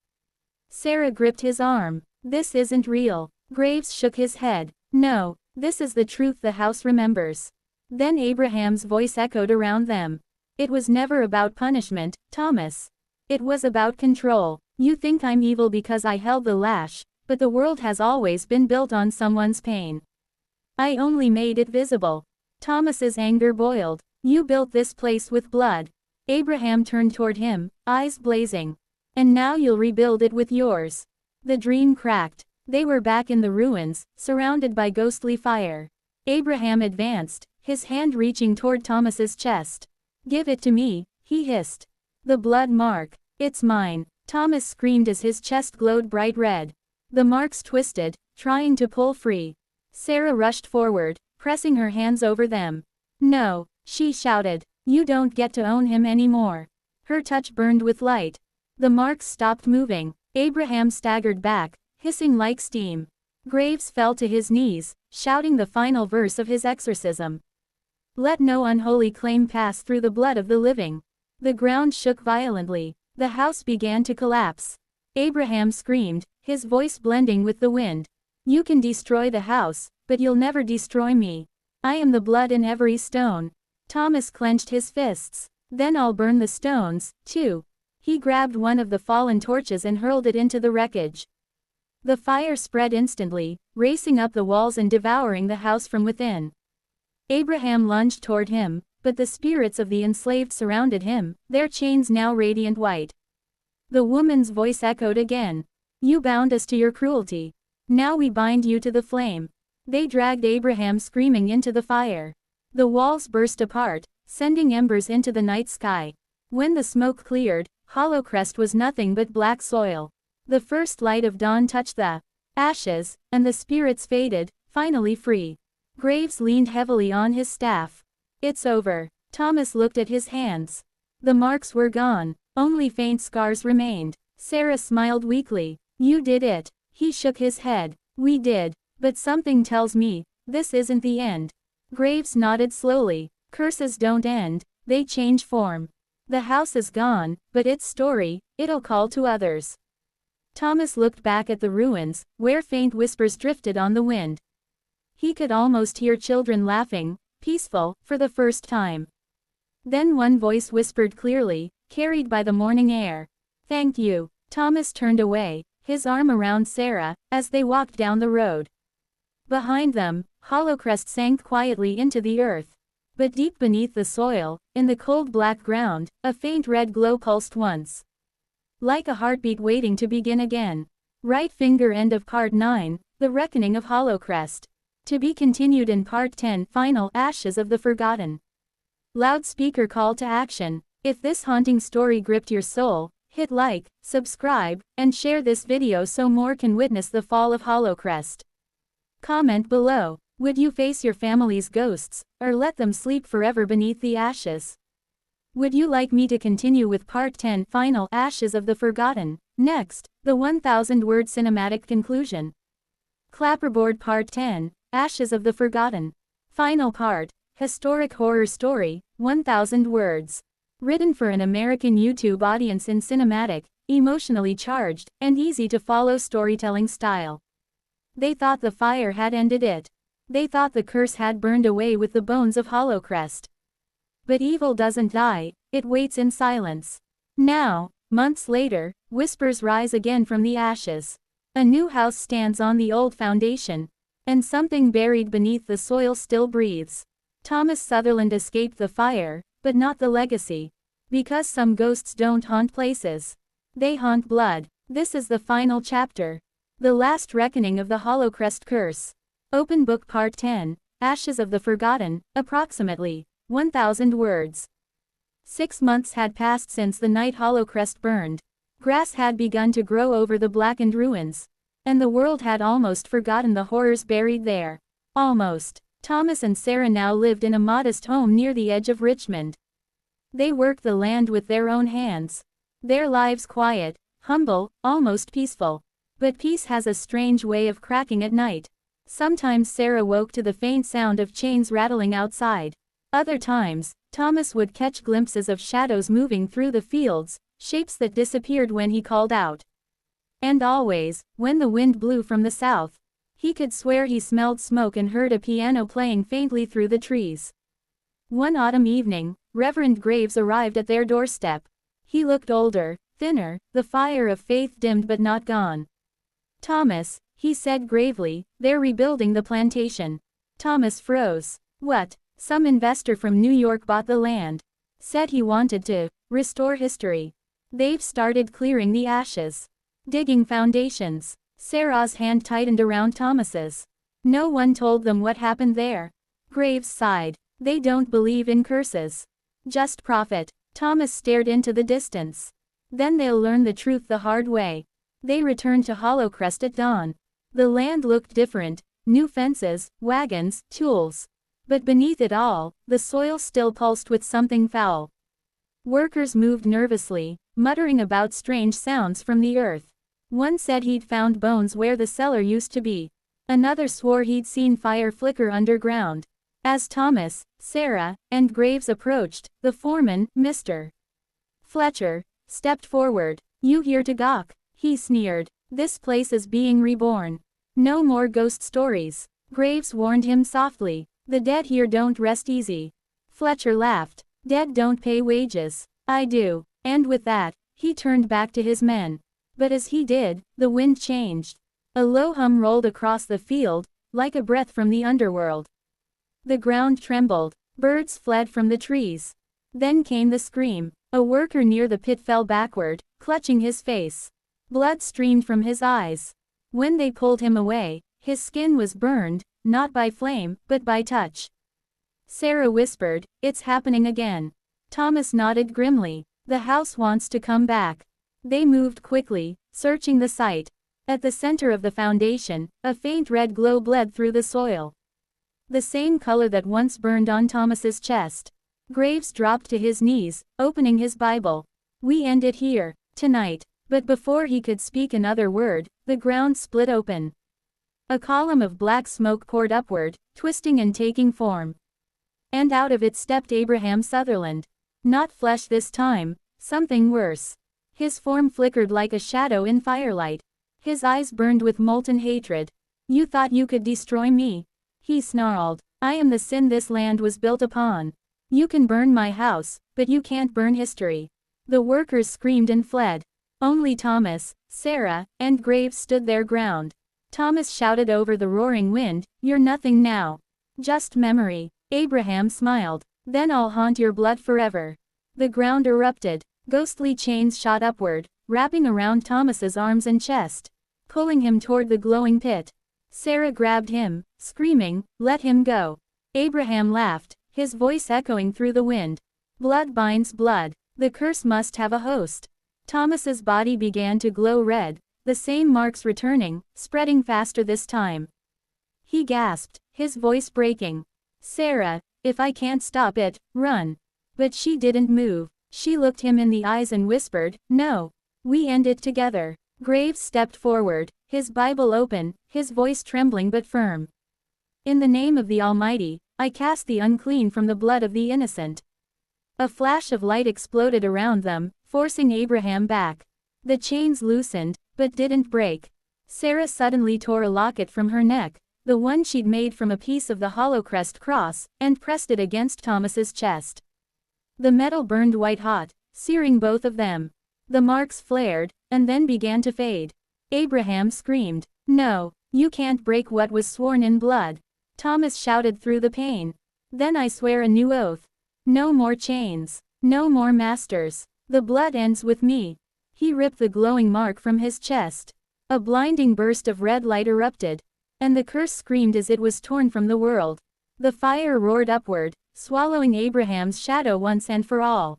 Sarah gripped his arm. "This isn't real." Graves shook his head. "No, this is the truth the house remembers." Then Abraham's voice echoed around them. "It was never about punishment, Thomas. It was about control. You think I'm evil because I held the lash, but the world has always been built on someone's pain. I only made it visible." Thomas's anger boiled. "You built this place with blood." Abraham turned toward him, eyes blazing. "And now you'll rebuild it with yours." The dream cracked. They were back in the ruins, surrounded by ghostly fire. Abraham advanced, his hand reaching toward Thomas's chest. "Give it to me," he hissed. "The blood mark. It's mine." Thomas screamed as his chest glowed bright red. The marks twisted, trying to pull free. Sarah rushed forward, pressing her hands over them. "No," she shouted. "You don't get to own him anymore." Her touch burned with light. The marks stopped moving. Abraham staggered back, hissing like steam. Graves fell to his knees, shouting the final verse of his exorcism. "Let no unholy claim pass through the blood of the living." The ground shook violently. The house began to collapse. Abraham screamed, his voice blending with the wind. "You can destroy the house, but you'll never destroy me. I am the blood in every stone. Thomas clenched his fists. Then I'll burn the stones, too. He grabbed one of the fallen torches and hurled it into the wreckage. The fire spread instantly, racing up the walls and devouring the house from within. Abraham lunged toward him, but the spirits of the enslaved surrounded him, their chains now radiant white. The woman's voice echoed again. You bound us to your cruelty. Now we bind you to the flame. They dragged Abraham screaming into the fire. The walls burst apart, sending embers into the night sky. When the smoke cleared, Hollowcrest was nothing but black soil. The first light of dawn touched the ashes, and the spirits faded, finally free. Graves leaned heavily on his staff. It's over. Thomas looked at his hands. The marks were gone. Only faint scars remained. Sarah smiled weakly. You did it. He shook his head. We did. But something tells me, this isn't the end. Graves nodded slowly. Curses don't end, they change form. The house is gone, but its story, it'll call to others. Thomas looked back at the ruins, where faint whispers drifted on the wind. He could almost hear children laughing, peaceful, for the first time. Then one voice whispered clearly, carried by the morning air. Thank you. Thomas turned away, his arm around Sarah, as they walked down the road. Behind them, Hollowcrest sank quietly into the earth. But deep beneath the soil, in the cold black ground, a faint red glow pulsed once. Like a heartbeat waiting to begin again. Right finger end of Part 9, The Reckoning of Hollowcrest. To be continued in Part 10, Final Ashes of the Forgotten. Loudspeaker call to action. If this haunting story gripped your soul, hit like, subscribe, and share this video so more can witness the fall of Hollowcrest. Comment below. Would you face your family's ghosts, or let them sleep forever beneath the ashes? Would you like me to continue with Part 10, Final Ashes of the Forgotten? Next, the 1,000-word cinematic conclusion. Clapperboard Part 10, Ashes of the Forgotten. Final part, historic horror story, 1,000 words. Written for an American YouTube audience in cinematic, emotionally charged, and easy-to-follow storytelling style. They thought the fire had ended it. They thought the curse had burned away with the bones of Hollowcrest. But evil doesn't die, it waits in silence. Now, months later, whispers rise again from the ashes. A new house stands on the old foundation, and something buried beneath the soil still breathes. Thomas Sutherland escaped the fire, but not the legacy. Because some ghosts don't haunt places. They haunt blood. This is the final chapter. The last reckoning of the Hollowcrest curse. Open Book Part 10, Ashes of the Forgotten, approximately 1,000 words. 6 months had passed since the night Hollowcrest burned. Grass had begun to grow over the blackened ruins. And the world had almost forgotten the horrors buried there. Almost. Thomas and Sarah now lived in a modest home near the edge of Richmond. They worked the land with their own hands. Their lives quiet, humble, almost peaceful. But peace has a strange way of cracking at night. Sometimes Sarah woke to the faint sound of chains rattling outside. Other times, Thomas would catch glimpses of shadows moving through the fields, shapes that disappeared when he called out. And always, when the wind blew from the south, he could swear he smelled smoke and heard a piano playing faintly through the trees. One autumn evening, Reverend Graves arrived at their doorstep. He looked older, thinner, the fire of faith dimmed but not gone. Thomas, he said gravely, they're rebuilding the plantation. Thomas froze. What? Some investor from New York bought the land. Said he wanted to restore history. They've started clearing the ashes. Digging foundations. Sarah's hand tightened around Thomas's. No one told them what happened there. Graves sighed. They don't believe in curses. Just profit. Thomas stared into the distance. Then they'll learn the truth the hard way. They returned to Hollowcrest at dawn. The land looked different, new fences, wagons, tools. But beneath it all, the soil still pulsed with something foul. Workers moved nervously, muttering about strange sounds from the earth. One said he'd found bones where the cellar used to be. Another swore he'd seen fire flicker underground. As Thomas, Sarah, and Graves approached, the foreman, Mr. Fletcher, stepped forward. You here to gawk? He sneered. This place is being reborn. No more ghost stories. Graves warned him softly. The dead here don't rest easy. Fletcher laughed. Dead don't pay wages. I do. And with that, he turned back to his men. But as he did, the wind changed. A low hum rolled across the field, like a breath from the underworld. The ground trembled. Birds fled from the trees. Then came the scream. A worker near the pit fell backward, clutching his face. Blood streamed from his eyes. When they pulled him away, his skin was burned, not by flame, but by touch. Sarah whispered, "It's happening again." Thomas nodded grimly. "The house wants to come back." They moved quickly, searching the site. At the center of the foundation, a faint red glow bled through the soil. The same color that once burned on Thomas's chest. Graves dropped to his knees, opening his Bible. "We end it here, tonight." But before he could speak another word, the ground split open. A column of black smoke poured upward, twisting and taking form. And out of it stepped Abraham Sutherland. Not flesh this time, something worse. His form flickered like a shadow in firelight. His eyes burned with molten hatred. "You thought you could destroy me?" he snarled. "I am the sin this land was built upon. You can burn my house, but you can't burn history." The workers screamed and fled. Only Thomas, Sarah, and Graves stood their ground. Thomas shouted over the roaring wind, "You're nothing now. Just memory." Abraham smiled. "Then I'll haunt your blood forever." The ground erupted. Ghostly chains shot upward, wrapping around Thomas's arms and chest, pulling him toward the glowing pit. Sarah grabbed him, screaming, "Let him go." Abraham laughed, his voice echoing through the wind. "Blood binds blood. The curse must have a host." Thomas's body began to glow red, the same marks returning, spreading faster this time. He gasped, his voice breaking. "Sarah, if I can't stop it, run." But she didn't move. She looked him in the eyes and whispered, "No. We end it together." Graves stepped forward, his Bible open, his voice trembling but firm. "In the name of the Almighty, I cast the unclean from the blood of the innocent." A flash of light exploded around them, forcing Abraham back. The chains loosened, but didn't break. Sarah suddenly tore a locket from her neck, the one she'd made from a piece of the Hollowcrest cross, and pressed it against Thomas's chest. The metal burned white-hot, searing both of them. The marks flared, and then began to fade. Abraham screamed, "No, you can't break what was sworn in blood." Thomas shouted through the pain, "Then I swear a new oath. No more chains. No more masters. The blood ends with me." He ripped the glowing mark from his chest. A blinding burst of red light erupted, and the curse screamed as it was torn from the world. The fire roared upward, swallowing Abraham's shadow once and for all.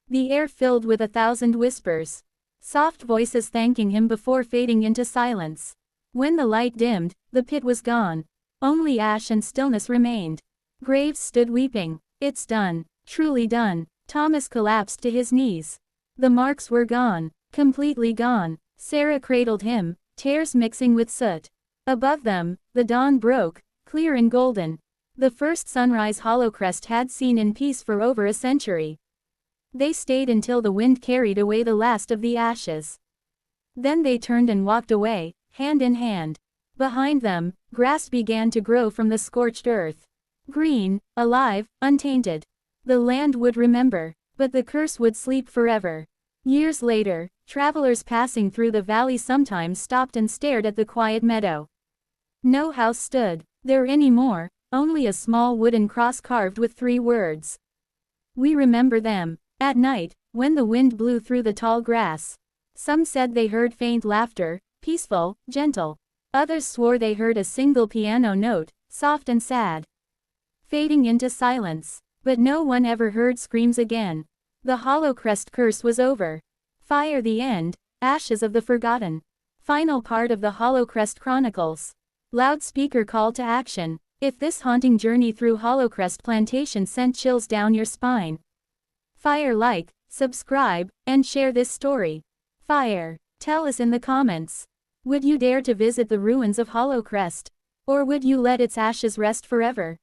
The air filled with 1,000 whispers. Soft voices thanking him before fading into silence. When the light dimmed, the pit was gone. Only ash and stillness remained. Graves stood weeping. "It's done. Truly done." Thomas collapsed to his knees. The marks were gone. Completely gone. Sarah cradled him, tears mixing with soot. Above them, the dawn broke, clear and golden. The first sunrise Hollowcrest had seen in peace for over a century. They stayed until the wind carried away the last of the ashes. Then they turned and walked away, hand in hand. Behind them, grass began to grow from the scorched earth. Green, alive, untainted. The land would remember, but the curse would sleep forever. Years later, travelers passing through the valley sometimes stopped and stared at the quiet meadow. No house stood there anymore, only a small wooden cross carved with 3 words. "We remember them." At night, when the wind blew through the tall grass, some said they heard faint laughter, peaceful, gentle. Others swore they heard a single piano note, soft and sad, fading into silence. But no one ever heard screams again. The Hollowcrest curse was over. Fire the end, ashes of the forgotten. Final part of the Hollowcrest Chronicles. Loudspeaker call to action. If this haunting journey through Hollowcrest Plantation sent chills down your spine, fire like, subscribe, and share this story. Fire. Tell us in the comments. Would you dare to visit the ruins of Hollowcrest? Or would you let its ashes rest forever?